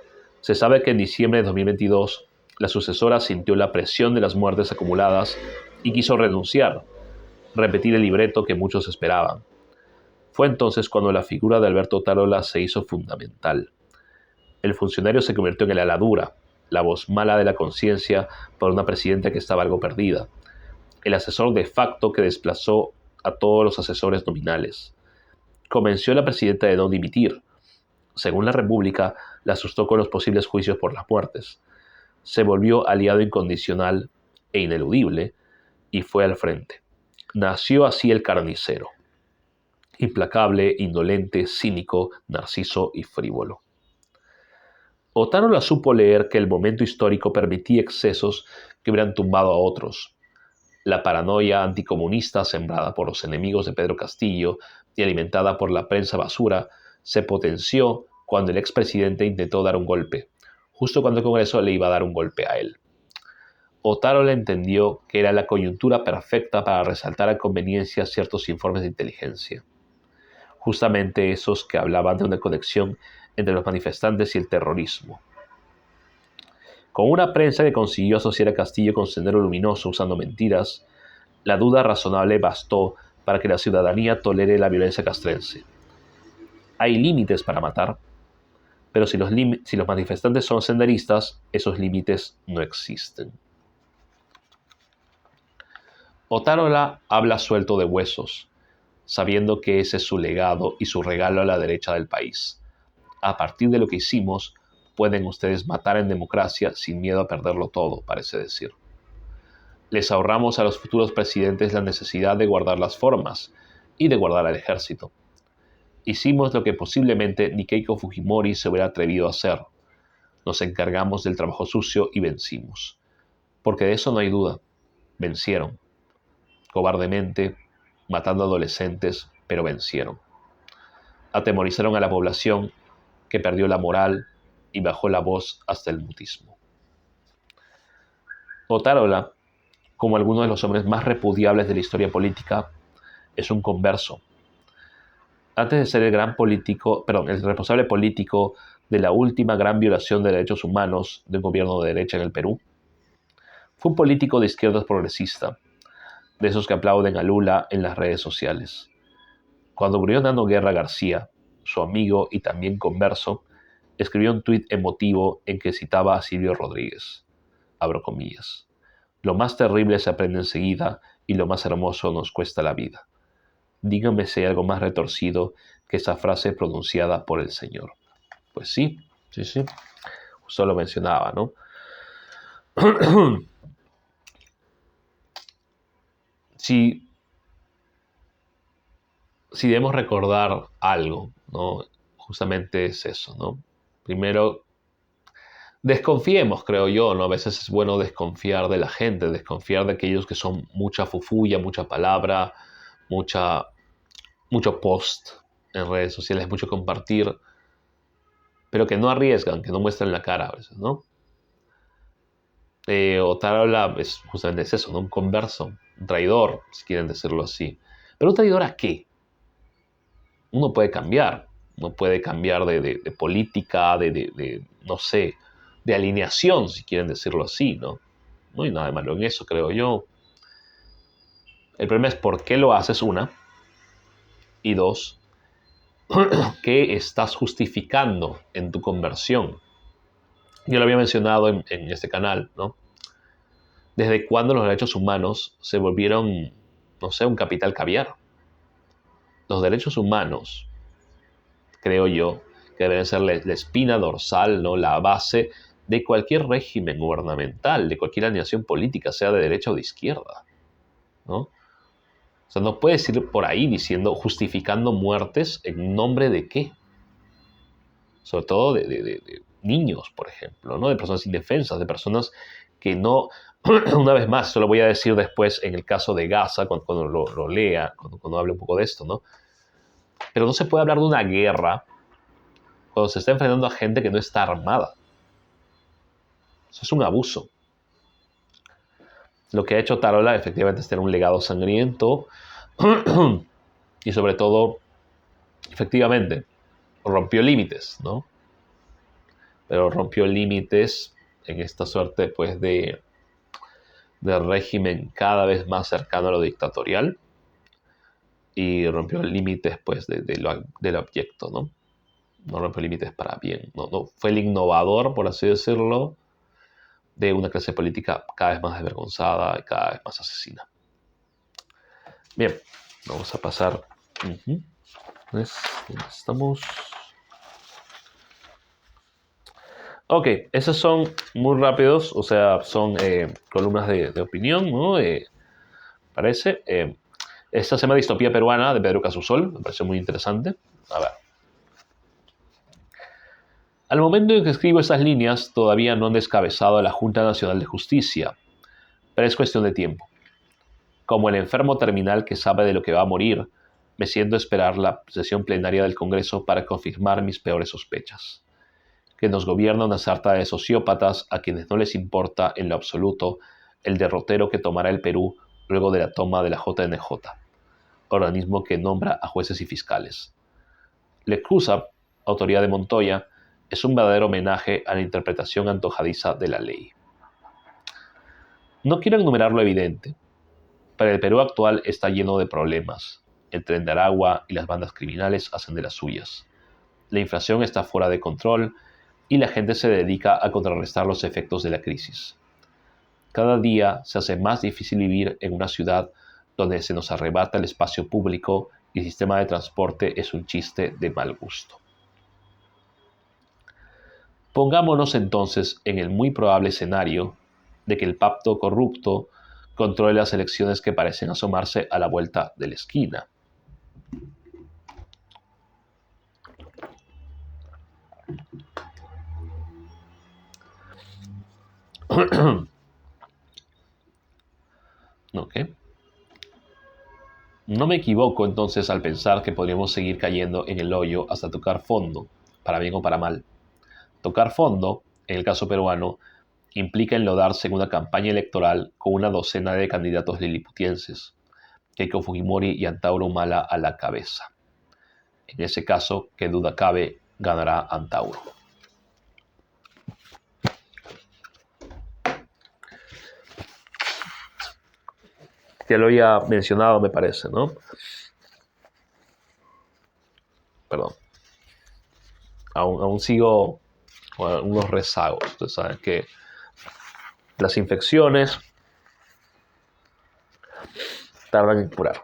se sabe que en diciembre de 2022 la sucesora sintió la presión de las muertes acumuladas y quiso renunciar, repetir el libreto que muchos esperaban. Fue entonces cuando la figura de Alberto Otárola se hizo fundamental. El funcionario se convirtió en el ala dura, la voz mala de la conciencia para una presidenta que estaba algo perdida, el asesor de facto que desplazó a todos los asesores nominales. Convenció a la presidenta de no dimitir. Según la República, la asustó con los posibles juicios por las muertes. Se volvió aliado incondicional e ineludible y fue al frente. Nació así el carnicero. Implacable, indolente, cínico, narciso y frívolo. Otárola supo leer que el momento histórico permitía excesos que hubieran tumbado a otros. La paranoia anticomunista sembrada por los enemigos de Pedro Castillo y alimentada por la prensa basura se potenció cuando el expresidente intentó dar un golpe, justo cuando el Congreso le iba a dar un golpe a él. Otárola entendió que era la coyuntura perfecta para resaltar a conveniencia ciertos informes de inteligencia, justamente esos que hablaban de una conexión entre los manifestantes y el terrorismo. Con una prensa que consiguió asociar a Castillo con Sendero Luminoso usando mentiras, la duda razonable bastó para que la ciudadanía tolere la violencia castrense. Hay límites para matar, pero si los manifestantes son senderistas, esos límites no existen. Otárola habla suelto de huesos, sabiendo que ese es su legado y su regalo a la derecha del país. A partir de lo que hicimos, pueden ustedes matar en democracia sin miedo a perderlo todo, parece decir. Les ahorramos a los futuros presidentes la necesidad de guardar las formas y de guardar al ejército. Hicimos lo que posiblemente ni Keiko Fujimori se hubiera atrevido a hacer. Nos encargamos del trabajo sucio y vencimos. Porque de eso no hay duda. Vencieron. Cobardemente, matando adolescentes, pero vencieron. Atemorizaron a la población, que perdió la moral y bajó la voz hasta el mutismo. Otárola, como algunos de los hombres más repudiables de la historia política, es un converso. Antes de ser el responsable político de la última gran violación de derechos humanos de un gobierno de derecha en el Perú, fue un político de izquierdas progresista, de esos que aplauden a Lula en las redes sociales. Cuando murió Nano Guerra García, su amigo y también converso, escribió un tuit emotivo en que citaba a Silvio Rodríguez. Abro comillas. Lo más terrible se aprende enseguida y lo más hermoso nos cuesta la vida. Dígame si hay algo más retorcido que esa frase pronunciada por el Señor. Pues sí. Justo lo mencionaba, ¿no? Si debemos recordar algo, ¿no? Justamente es eso, ¿no? Primero, desconfiemos, creo yo, ¿no? A veces es bueno desconfiar de la gente, desconfiar de aquellos que son mucha fufulla, mucha palabra, mucho post en redes sociales, mucho compartir, pero que no arriesgan, que no muestran la cara a veces, ¿no? Otárola es justamente eso, ¿no? Un converso, un traidor, si quieren decirlo así. ¿Pero un traidor a qué? Uno puede cambiar de política, no sé, de alineación, si quieren decirlo así, ¿no? No hay nada de malo en eso, creo yo. El problema es por qué lo haces, una, y dos, qué estás justificando en tu conversión. Yo lo había mencionado en este canal, ¿no? ¿Desde cuándo los derechos humanos se volvieron, no sé, un capital caviar? Los derechos humanos, creo yo, que deben ser la espina dorsal, ¿no? La base de cualquier régimen gubernamental, de cualquier alineación política, sea de derecha o de izquierda, ¿no? O sea, no puedes ir por ahí justificando muertes en nombre de qué. Sobre todo de niños, por ejemplo, ¿no? De personas indefensas, de personas que no... Una vez más, esto lo voy a decir después en el caso de Gaza, cuando lo lea, cuando hable un poco de esto, ¿no? Pero no se puede hablar de una guerra cuando se está enfrentando a gente que no está armada. Eso es un abuso. Lo que ha hecho Otárola efectivamente es tener un legado sangriento y sobre todo, efectivamente, rompió límites, ¿no? Pero rompió límites en esta suerte, pues, de régimen cada vez más cercano a lo dictatorial y rompió límites, pues, del abyecto, ¿no? No rompió límites para bien. No fue el innovador, por así decirlo, de una clase política cada vez más desvergonzada y cada vez más asesina. Bien, vamos a pasar. Estamos. Ok, esos son muy rápidos, o sea, son columnas de opinión, ¿no? Parece. Esta se llama Distopía Peruana de Pedro Casusol, me pareció muy interesante. A ver. Al momento en que escribo estas líneas, todavía no han descabezado a la Junta Nacional de Justicia. pero es cuestión de tiempo. Como el enfermo terminal que sabe de lo que va a morir, me siento a esperar la sesión plenaria del Congreso para confirmar mis peores sospechas. Que nos gobierna una sarta de sociópatas a quienes no les importa en lo absoluto el derrotero que tomará el Perú luego de la toma de la JNJ, organismo que nombra a jueces y fiscales. Lecrusa, autoridad de Montoya, es un verdadero homenaje a la interpretación antojadiza de la ley. No quiero enumerar lo evidente, pero el Perú actual está lleno de problemas. El Tren de Aragua y las bandas criminales hacen de las suyas. La inflación está fuera de control y la gente se dedica a contrarrestar los efectos de la crisis. Cada día se hace más difícil vivir en una ciudad donde se nos arrebata el espacio público y el sistema de transporte es un chiste de mal gusto. Pongámonos entonces en el muy probable escenario de que el pacto corrupto controle las elecciones que parecen asomarse a la vuelta de la esquina. ¿Okay? No me equivoco entonces al pensar que podríamos seguir cayendo en el hoyo hasta tocar fondo, para bien o para mal. Tocar fondo, en el caso peruano, implica enlodarse en una campaña electoral con una docena de candidatos liliputienses, Keiko Fujimori y Antauro Humala a la cabeza. En ese caso, qué duda cabe, ganará Antauro. Ya lo había mencionado, me parece, ¿no? Perdón. Aún sigo con unos rezagos. Ustedes saben que las infecciones tardan en curar.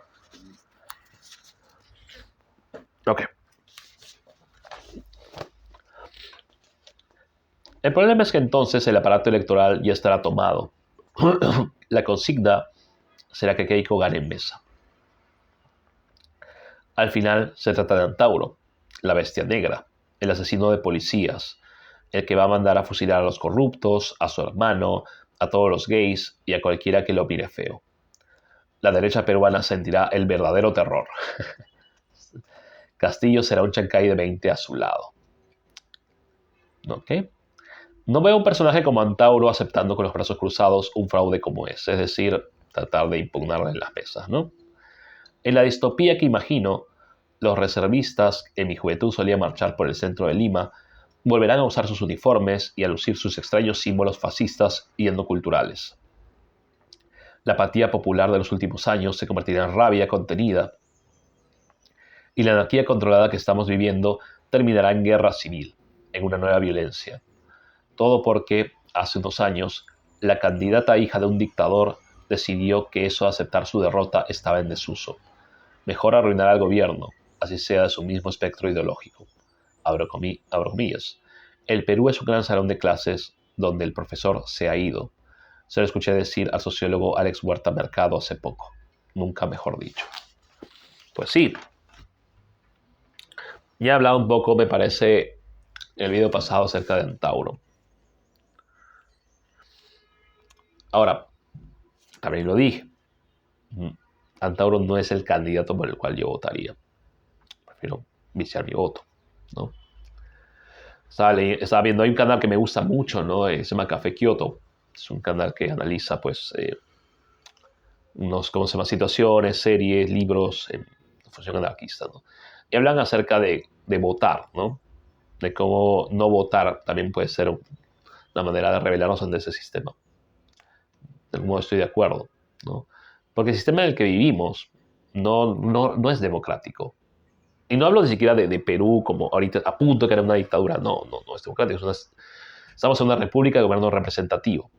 Ok. El problema es que entonces el aparato electoral ya estará tomado. La consigna será que Keiko gane en mesa. Al final se trata de Antauro, la bestia negra, el asesino de policías, el que va a mandar a fusilar a los corruptos, a su hermano, a todos los gays y a cualquiera que lo mire feo. La derecha peruana sentirá el verdadero terror. Castillo será un chancay de 20 a su lado. ¿Ok? No veo un personaje como Antauro aceptando con los brazos cruzados un fraude como ese, es decir, tratar de impugnarle en las mesas, ¿no? En la distopía que imagino, los reservistas que en mi juventud solían marchar por el centro de Lima volverán a usar sus uniformes y a lucir sus extraños símbolos fascistas y etnoculturales. La apatía popular de los últimos años se convertirá en rabia contenida y la anarquía controlada que estamos viviendo terminará en guerra civil, en una nueva violencia. Todo porque, hace unos años, la candidata hija de un dictador decidió que eso de aceptar su derrota estaba en desuso. Mejor arruinar al gobierno, así sea de su mismo espectro ideológico. Abro comillas. El Perú es un gran salón de clases donde el profesor se ha ido. Se lo escuché decir al sociólogo Alex Huerta Mercado hace poco. Nunca mejor dicho. Pues sí. Ya he hablado un poco, me parece, en el video pasado acerca de Antauro. Ahora, también lo dije. Antauro no es el candidato por el cual yo votaría. Prefiero viciar mi voto, ¿no? Estaba viendo, hay un canal que me gusta mucho, ¿no? Se llama Café Kioto. Es un canal que analiza, pues, ¿cómo se llama? Situaciones, series, libros, en función anarquista, ¿no? Y hablan acerca de votar, ¿no? De cómo no votar también puede ser una manera de rebelarnos ante ese sistema. De algún modo estoy de acuerdo, ¿no? Porque el sistema en el que vivimos no es democrático. Y no hablo ni siquiera de Perú como ahorita a punto de caer en una dictadura. No es democrático. Estamos en una república de gobierno representativo.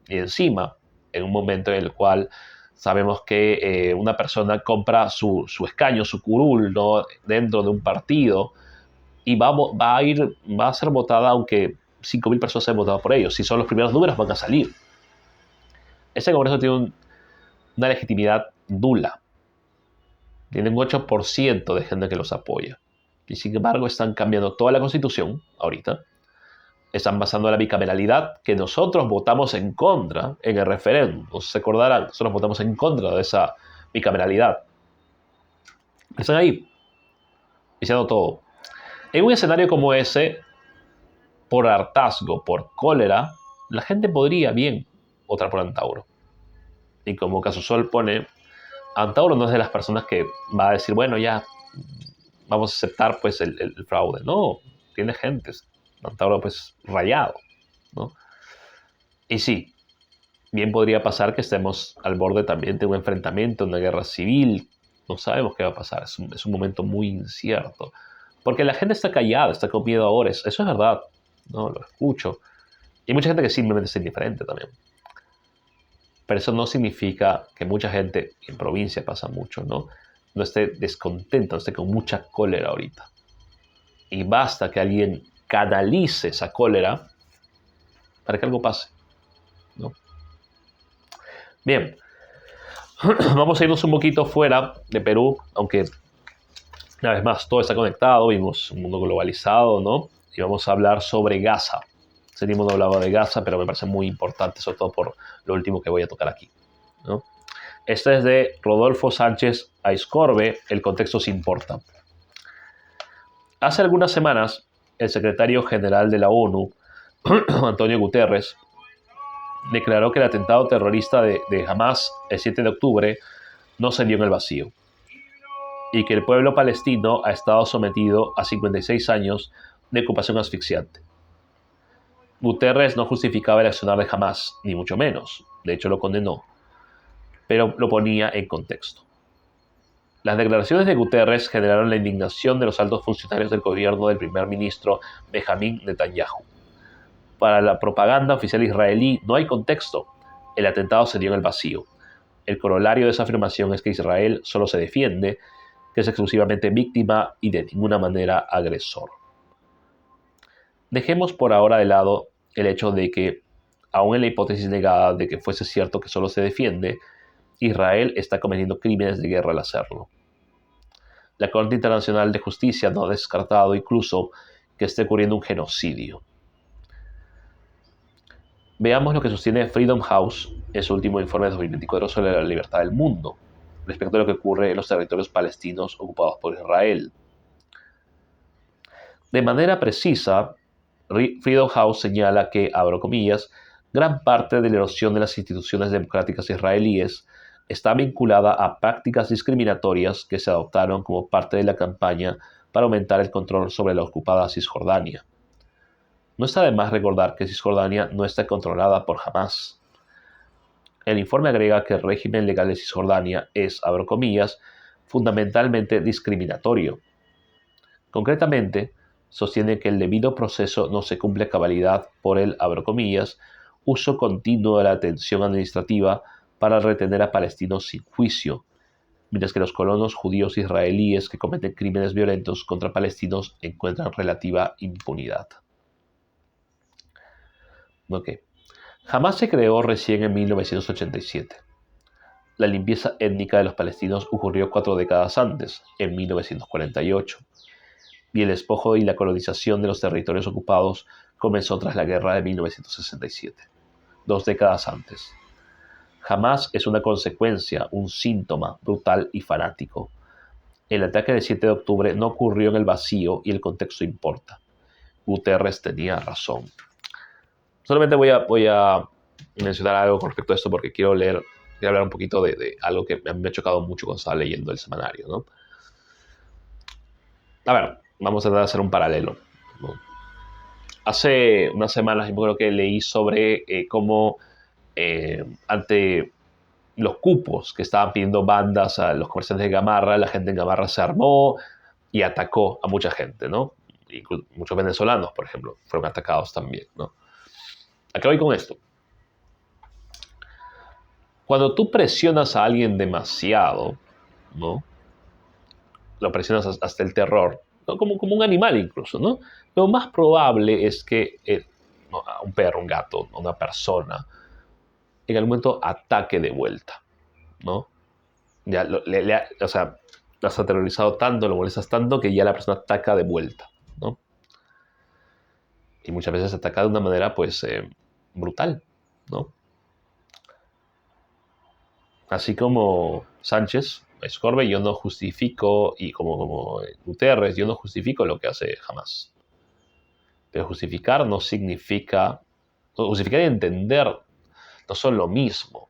Y encima, en un momento en el cual sabemos que una persona compra su escaño, su curul, ¿no? Dentro de un partido y va a ser votada aunque 5.000 personas hayan votado por ellos. Si son los primeros números, van a salir. Ese Congreso tiene una legitimidad nula. Tienen un 8% de gente que los apoya. Y sin embargo están cambiando toda la Constitución ahorita están basando la bicameralidad que nosotros votamos en contra en el referéndum. Se acordarán, nosotros votamos en contra de esa bicameralidad. Están ahí, diciendo todo. En un escenario como ese, por hartazgo, por cólera, la gente podría bien votar por Antauro. Y como Casusol pone, Antauro no es de las personas que va a decir, bueno, ya vamos a aceptar pues el fraude. No, tiene gente. Antauro pues rayado, ¿no? Y sí, bien podría pasar que estemos al borde también de un enfrentamiento, una guerra civil. No sabemos qué va a pasar. Es un momento muy incierto. Porque la gente está callada, está con miedo ahora. Eso es verdad. No, lo escucho. Y hay mucha gente que simplemente es indiferente también. Pero eso no significa que mucha gente, en provincia pasa mucho, no esté descontenta, no esté con mucha cólera ahorita. Y basta que alguien canalice esa cólera para que algo pase, ¿no? Bien, vamos a irnos un poquito fuera de Perú, aunque una vez más todo está conectado, vivimos un mundo globalizado, ¿no? Y vamos a hablar sobre Gaza. Seguimos no hablaba de Gaza, pero me parece muy importante, sobre todo por lo último que voy a tocar aquí, ¿no? Este es de Rodolfo Sánchez Aizcorbe, El contexto se importa. Hace algunas semanas, el secretario general de la ONU, Antonio Guterres, declaró que el atentado terrorista de Hamas el 7 de octubre no se dio en el vacío y que el pueblo palestino ha estado sometido a 56 años de ocupación asfixiante. Guterres no justificaba el accionar de Hamas, ni mucho menos, de hecho lo condenó, pero lo ponía en contexto. Las declaraciones de Guterres generaron la indignación de los altos funcionarios del gobierno del primer ministro Benjamin Netanyahu. Para la propaganda oficial israelí no hay contexto. El atentado se dio en el vacío. El corolario de esa afirmación es que Israel solo se defiende, que es exclusivamente víctima y de ninguna manera agresor. Dejemos por ahora de lado el hecho de que, aun en la hipótesis negada de que fuese cierto que solo se defiende, Israel está cometiendo crímenes de guerra al hacerlo. La Corte Internacional de Justicia no ha descartado incluso que esté ocurriendo un genocidio. Veamos lo que sostiene Freedom House en su último informe de 2024 sobre la libertad del mundo, respecto a lo que ocurre en los territorios palestinos ocupados por Israel. De manera precisa, Freedom House señala que, abro comillas, gran parte de la erosión de las instituciones democráticas israelíes está vinculada a prácticas discriminatorias que se adoptaron como parte de la campaña para aumentar el control sobre la ocupada Cisjordania. No está de más recordar que Cisjordania no está controlada por Hamas. El informe agrega que el régimen legal de Cisjordania es, abro comillas, fundamentalmente discriminatorio. Concretamente, sostiene que el debido proceso no se cumple a cabalidad por el, abro comillas, uso continuo de la atención administrativa para retener a palestinos sin juicio, mientras que los colonos judíos israelíes que cometen crímenes violentos contra palestinos encuentran relativa impunidad. Okay. Hamas se creó recién en 1987. La limpieza étnica de los palestinos ocurrió 4 décadas antes, en 1948, y el despojo y la colonización de los territorios ocupados comenzó tras la guerra de 1967, 2 décadas antes. Hamas es una consecuencia, un síntoma brutal y fanático. El ataque del 7 de octubre no ocurrió en el vacío y el contexto importa. Guterres tenía razón. Solamente voy a mencionar algo con respecto a esto porque quiero hablar un poquito de algo que me ha chocado mucho cuando estaba leyendo el semanario, ¿no? A ver, vamos a tratar de hacer un paralelo, ¿no? Hace unas semanas yo creo que leí sobre cómo ante los cupos que estaban pidiendo bandas a los comerciantes de Gamarra, la gente en Gamarra se armó y atacó a mucha gente, ¿no? Y muchos venezolanos, por ejemplo, fueron atacados también, ¿no? ¿A qué voy con esto? Cuando tú presionas a alguien demasiado, ¿no? Lo presionas hasta el terror, ¿no? Como un animal incluso, ¿no? Lo más probable es que un perro, un gato, una persona, en algún momento ataque de vuelta, ¿no? Ya o sea, lo has aterrorizado tanto, lo molestas tanto que ya la persona ataca de vuelta, ¿no? y muchas veces ataca de una manera pues brutal, ¿no? Así como Sánchez, Scorbe, yo no justifico, y como Guterres, yo no justifico lo que hace Hamas. Pero justificar no significa, justificar y entender no son lo mismo,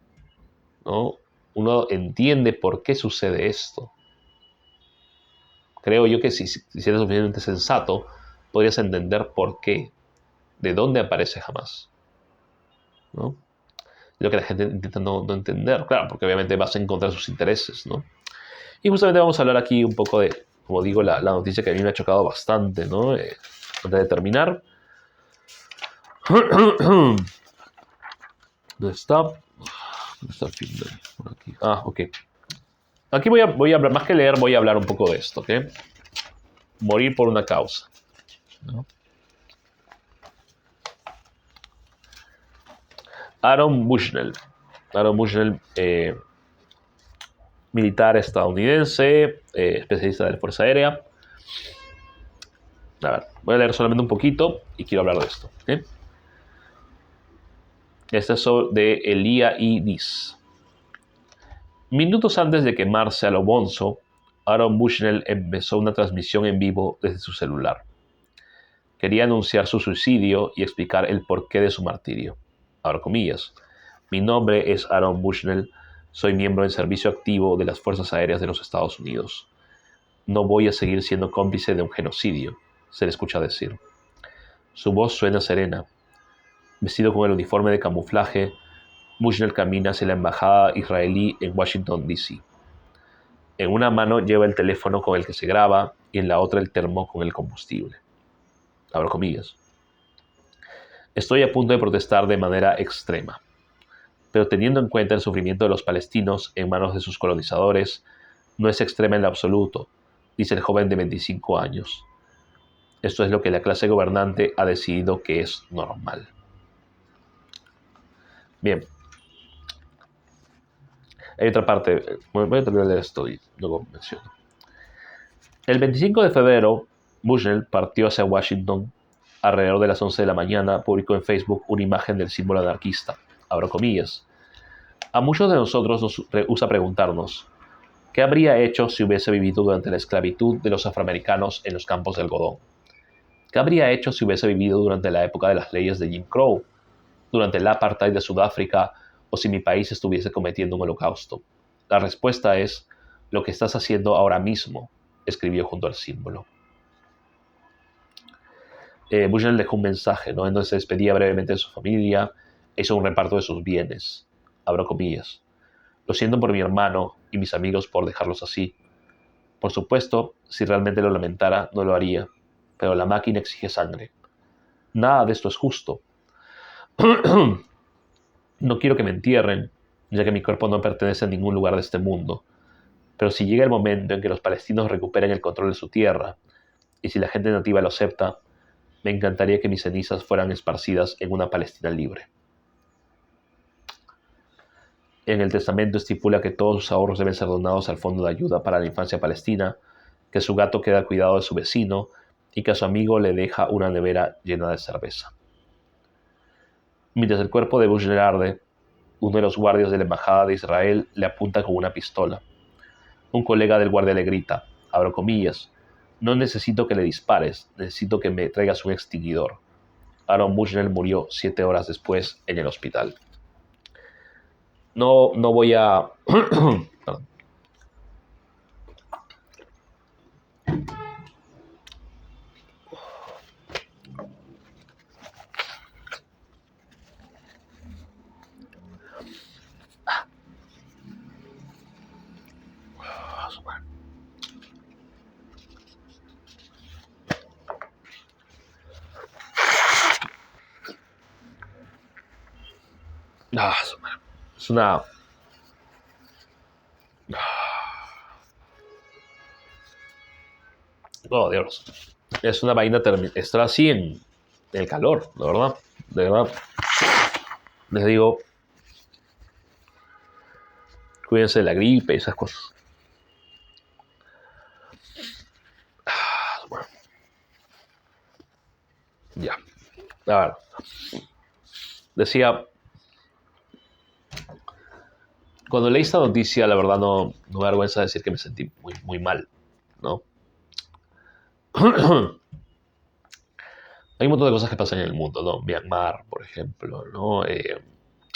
¿no? Uno entiende por qué sucede esto. Creo yo que si eres suficientemente sensato, podrías entender por qué, de dónde aparece Hamas, ¿no? Lo que la gente intenta no entender, claro, porque obviamente vas a encontrar sus intereses, ¿no? Y justamente vamos a hablar aquí un poco de, como digo, la noticia que a mí me ha chocado bastante, ¿no? Antes de terminar. ¿Dónde está? ¿Dónde está el Finder? Por aquí. Ah, ok. Aquí voy a hablar, más que leer, voy a hablar un poco de esto, ¿ok? Morir por una causa, ¿no? Aaron Bushnell. Aaron Bushnell, militar estadounidense, especialista de la Fuerza Aérea. A ver, voy a leer solamente un poquito y quiero hablar de esto, ¿ok? Este es de Elia y Dis. Minutos antes de quemarse a lo bonzo, Aaron Bushnell empezó una transmisión en vivo desde su celular. Quería anunciar su suicidio y explicar el porqué de su martirio. Abro comillas. Mi nombre es Aaron Bushnell. Soy miembro del servicio activo de las Fuerzas Aéreas de los Estados Unidos. No voy a seguir siendo cómplice de un genocidio, se le escucha decir. Su voz suena serena. Vestido con el uniforme de camuflaje, Bushnell camina hacia la embajada israelí en Washington, D.C. En una mano lleva el teléfono con el que se graba y en la otra el termo con el combustible. Abro comillas. Estoy a punto de protestar de manera extrema, pero teniendo en cuenta el sufrimiento de los palestinos en manos de sus colonizadores, no es extrema en lo absoluto, dice el joven de 25 años. Esto es lo que la clase gobernante ha decidido que es normal. Bien. Hay otra parte, voy a terminar de leer esto y luego menciono. El 25 de febrero, Bushnell partió hacia Washington. Alrededor de las 11 de la mañana publicó en Facebook una imagen del símbolo anarquista. Abro comillas. A muchos de nosotros nos rehúsa preguntarnos, ¿qué habría hecho si hubiese vivido durante la esclavitud de los afroamericanos en los campos de algodón? ¿Qué habría hecho si hubiese vivido durante la época de las leyes de Jim Crow, durante el apartheid de Sudáfrica o si mi país estuviese cometiendo un holocausto? La respuesta es lo que estás haciendo ahora mismo, escribió junto al símbolo. Bushnell dejó un mensaje, ¿no? Entonces se despedía brevemente de su familia, hizo un reparto de sus bienes. Abro comillas. Lo siento por mi hermano y mis amigos por dejarlos así. Por supuesto, si realmente lo lamentara, no lo haría, pero la máquina exige sangre. Nada de esto es justo. No quiero que me entierren, ya que mi cuerpo no pertenece a ningún lugar de este mundo. Pero si llega el momento en que los palestinos recuperen el control de su tierra, y si la gente nativa lo acepta, me encantaría que mis cenizas fueran esparcidas en una Palestina libre. En el testamento estipula que todos sus ahorros deben ser donados al Fondo de Ayuda para la Infancia Palestina, que su gato queda al cuidado de su vecino y que a su amigo le deja una nevera llena de cerveza. Mientras el cuerpo de Bushnell arde, uno de los guardias de la embajada de Israel le apunta con una pistola. Un colega del guardia le grita, abro comillas, no necesito que le dispares, necesito que me traigas un extinguidor. Aaron Bushnell murió 7 horas después en el hospital. No voy a... Perdón. Es una... Oh, Dios. Es una vaina estar así en el calor, de verdad. De verdad. Les digo, cuídense de la gripe y esas cosas. Bueno. Ya. A ver, decía, cuando leí esta noticia, la verdad no me da vergüenza decir que me sentí muy, muy mal, ¿no? Hay un montón de cosas que pasan en el mundo, ¿no? Myanmar, por ejemplo, ¿no?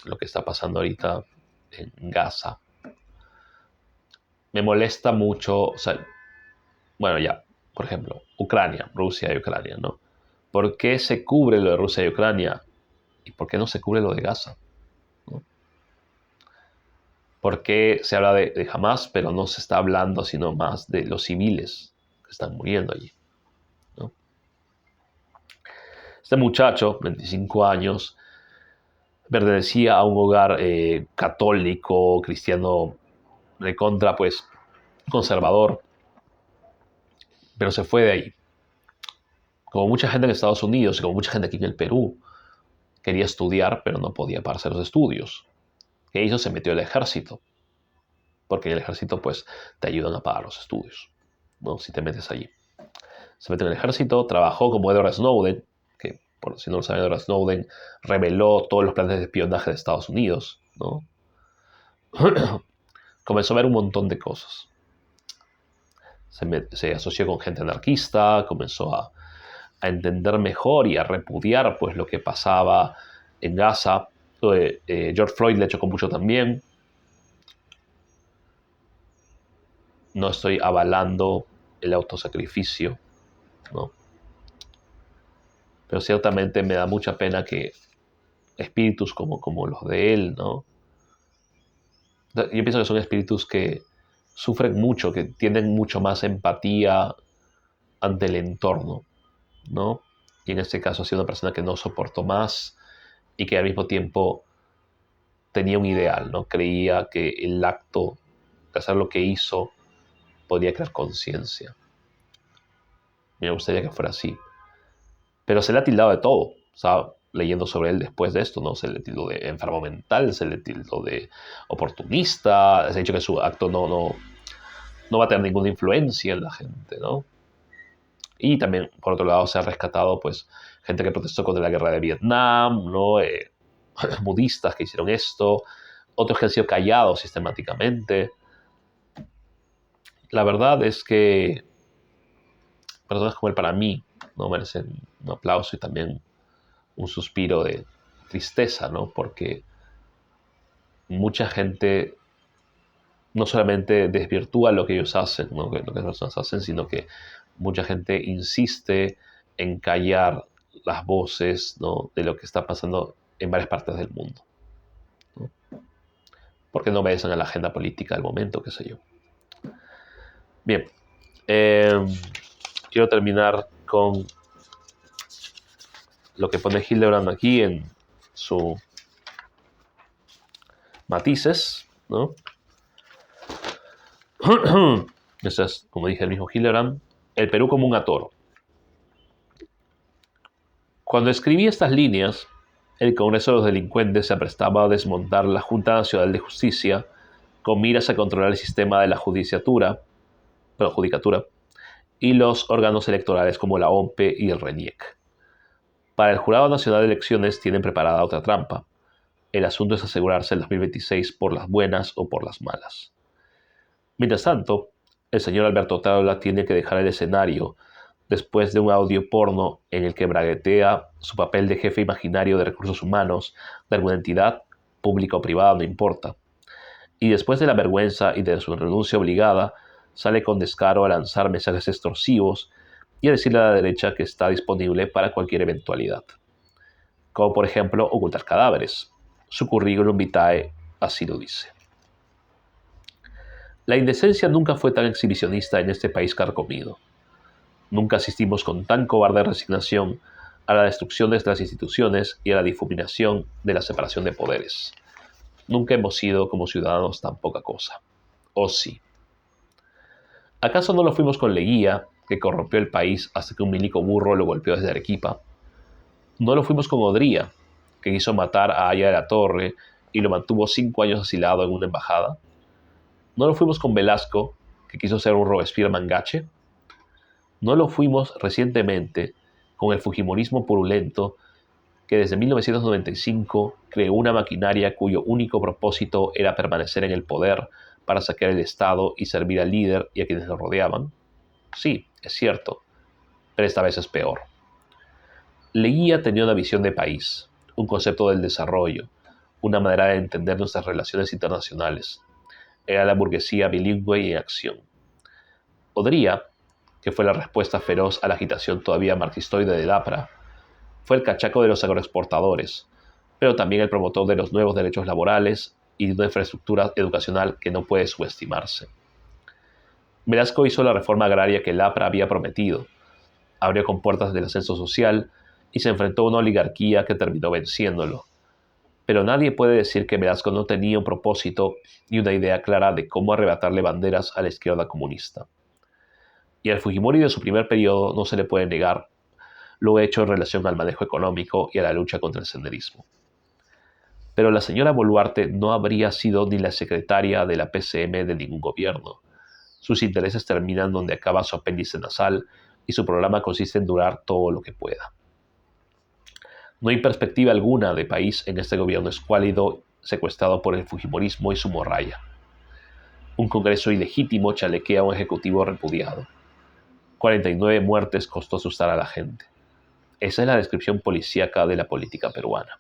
Lo que está pasando ahorita en Gaza. Me molesta mucho, o sea, bueno, ya, por ejemplo, Ucrania, Rusia y Ucrania, ¿no? ¿Por qué se cubre lo de Rusia y Ucrania? ¿Y por qué no se cubre lo de Gaza? ¿No? ¿Por qué se habla de Hamas, pero no se está hablando sino más de los civiles que están muriendo allí? ¿No? Este muchacho, 25 años, pertenecía a un hogar católico, cristiano, de contra, pues, conservador, pero se fue de ahí. Como mucha gente en Estados Unidos y como mucha gente aquí en el Perú, quería estudiar, pero no podía pagarse los estudios. ¿Qué hizo? Se metió al ejército, porque en el ejército, pues, te ayudan a pagar los estudios, ¿no? Si te metes allí. Se metió en el ejército, trabajó como Edward Snowden, que, por si no lo saben, Edward Snowden reveló todos los planes de espionaje de Estados Unidos, ¿no? Comenzó a ver un montón de cosas. Se asoció con gente anarquista, comenzó a entender mejor y a repudiar, pues, lo que pasaba en Gaza. George Floyd le chocó mucho también. No estoy avalando el autosacrificio, ¿no? Pero ciertamente me da mucha pena que espíritus como los de él, ¿no? Yo pienso que son espíritus que sufren mucho, que tienen mucho más empatía ante el entorno, ¿no? Y en este caso ha sido una persona que no soportó más y que al mismo tiempo tenía un ideal, ¿no? Creía que el acto de hacer lo que hizo podía crear conciencia. Me gustaría que fuera así. Pero se le ha tildado de todo. O sea, leyendo sobre él después de esto, ¿no? Se le tildó de enfermo mental, se le tildó de oportunista, se ha dicho que su acto no va a tener ninguna influencia en la gente, ¿no? Y también, por otro lado, se ha rescatado, pues, gente que protestó contra la guerra de Vietnam, ¿no? Budistas que hicieron esto, otros que han sido callados sistemáticamente. La verdad es que personas como él, para mí, no merecen un aplauso y también un suspiro de tristeza, ¿no? Porque mucha gente no solamente desvirtúa lo que ellos hacen, ¿no? Lo que las personas hacen, sino que mucha gente insiste en callar las voces, ¿no? De lo que está pasando en varias partes del mundo, ¿no? Porque no obedecen a la agenda política del momento, qué sé yo. Bien, quiero terminar con lo que pone Hildebrand aquí en su matices, ¿no? Eso es, como dije, el mismo Hildebrand, el Perú como un atoro. Cuando escribí estas líneas, el Congreso de los Delincuentes se aprestaba a desmontar la Junta Nacional de Justicia con miras a controlar el sistema de la judicatura y los órganos electorales como la OMPE y el RENIEC. Para el Jurado Nacional de Elecciones tienen preparada otra trampa. El asunto es asegurarse el 2026 por las buenas o por las malas. Mientras tanto, el señor Alberto Taula tiene que dejar el escenario después de un audio porno en el que braguetea su papel de jefe imaginario de recursos humanos de alguna entidad, pública o privada, no importa. Y después de la vergüenza y de su renuncia obligada, sale con descaro a lanzar mensajes extorsivos y a decirle a la derecha que está disponible para cualquier eventualidad. Como por ejemplo ocultar cadáveres. Su currículum vitae así lo dice. La indecencia nunca fue tan exhibicionista en este país carcomido. Nunca asistimos con tan cobarde resignación a la destrucción de nuestras instituciones y a la difuminación de la separación de poderes. Nunca hemos sido como ciudadanos tan poca cosa. ¿O sí? ¿Acaso no lo fuimos con Leguía, que corrompió el país hasta que un milico burro lo golpeó desde Arequipa? ¿No lo fuimos con Odría, que quiso matar a Aya de la Torre y lo mantuvo 5 años asilado en una embajada? ¿No lo fuimos con Velasco, que quiso ser un Robespierre mangache? ¿No lo fuimos recientemente con el fujimorismo purulento que desde 1995 creó una maquinaria cuyo único propósito era permanecer en el poder para saquear el Estado y servir al líder y a quienes lo rodeaban? Sí, es cierto, pero esta vez es peor. Leguía tenía una visión de país, un concepto del desarrollo, una manera de entender nuestras relaciones internacionales. Era la burguesía bilingüe y en acción. Odría, que fue la respuesta feroz a la agitación todavía marxistoide del APRA, fue el cachaco de los agroexportadores, pero también el promotor de los nuevos derechos laborales y de una infraestructura educacional que no puede subestimarse. Velasco hizo la reforma agraria que el APRA había prometido, abrió compuertas del ascenso social y se enfrentó a una oligarquía que terminó venciéndolo. Pero nadie puede decir que Velasco no tenía un propósito y una idea clara de cómo arrebatarle banderas a la izquierda comunista. Y al Fujimori de su primer periodo no se le puede negar lo hecho en relación al manejo económico y a la lucha contra el senderismo. Pero la señora Boluarte no habría sido ni la secretaria de la PCM de ningún gobierno. Sus intereses terminan donde acaba su apéndice nasal y su programa consiste en durar todo lo que pueda. No hay perspectiva alguna de país en este gobierno escuálido secuestrado por el fujimorismo y su morralla. Un Congreso ilegítimo chalequea a un ejecutivo repudiado. 49 muertes costó asustar a la gente. Esa es la descripción policíaca de la política peruana.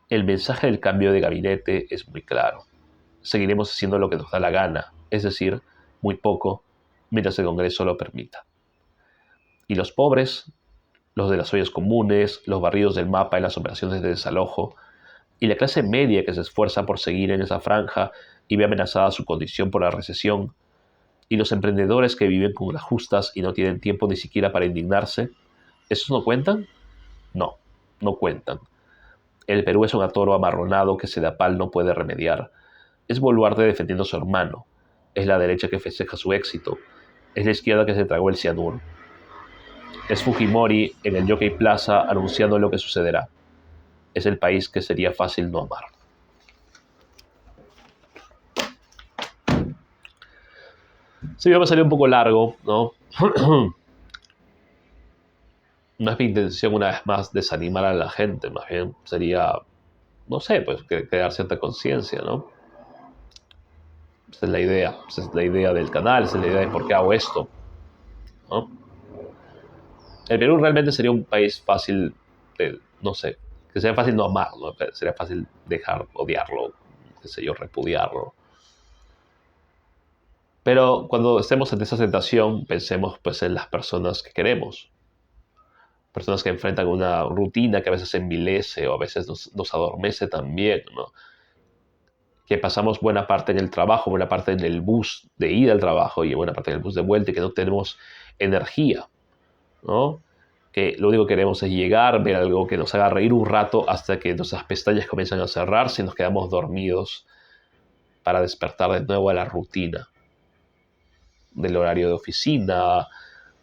El mensaje del cambio de gabinete es muy claro. Seguiremos haciendo lo que nos da la gana, es decir, muy poco, mientras el Congreso lo permita. Y los pobres, los de las ollas comunes, los barridos del mapa en las operaciones de desalojo, y la clase media que se esfuerza por seguir en esa franja y ve amenazada su condición por la recesión, y los emprendedores que viven con las justas y no tienen tiempo ni siquiera para indignarse, ¿esos no cuentan? No, no cuentan. El Perú es un atoro amarronado que Sedapal no puede remediar. Es Boluarte defendiendo a su hermano. Es la derecha que festeja su éxito. Es la izquierda que se tragó el cianuro. Es Fujimori en el Jockey Plaza anunciando lo que sucederá. Es el país que sería fácil no amar. Sí, me salió un poco largo, ¿no? No es mi intención una vez más desanimar a la gente, más bien sería, no sé, pues crear cierta conciencia, ¿no? Esa es la idea del canal, esa es la idea de por qué hago esto, ¿no? El Perú realmente sería un país fácil, no sé, que sería fácil no amarlo, sería fácil dejar, odiarlo, qué sé yo, repudiarlo. Pero cuando estemos ante esa tentación, pensemos pues en las personas que queremos. Personas que enfrentan una rutina que a veces envilece o a veces nos adormece también, ¿no? Que pasamos buena parte en el trabajo, buena parte en el bus de ida al trabajo y buena parte en el bus de vuelta y que no tenemos energía, ¿no? Que lo único que queremos es llegar, ver algo que nos haga reír un rato hasta que nuestras pestañas comienzan a cerrarse y nos quedamos dormidos para despertar de nuevo a la rutina del horario de oficina,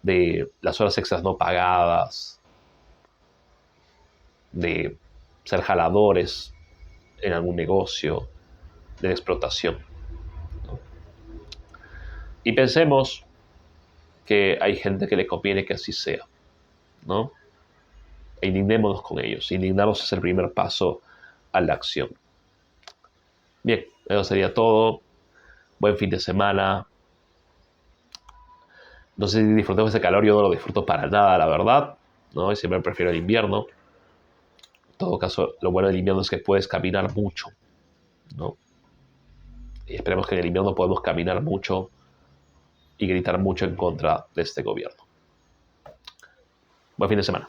de las horas extras no pagadas, de ser jaladores en algún negocio, de la explotación, ¿no? Y pensemos que hay gente que le conviene que así sea, ¿no? E indignémonos con ellos. Indignarnos es el primer paso a la acción. Bien, eso sería todo. Buen fin de semana. No sé si disfrutemos ese calor, yo no lo disfruto para nada, la verdad, ¿no? Y siempre prefiero el invierno. En todo caso, lo bueno del invierno es que puedes caminar mucho, ¿no? Y esperemos que en el invierno podamos caminar mucho y gritar mucho en contra de este gobierno. Buen fin de semana.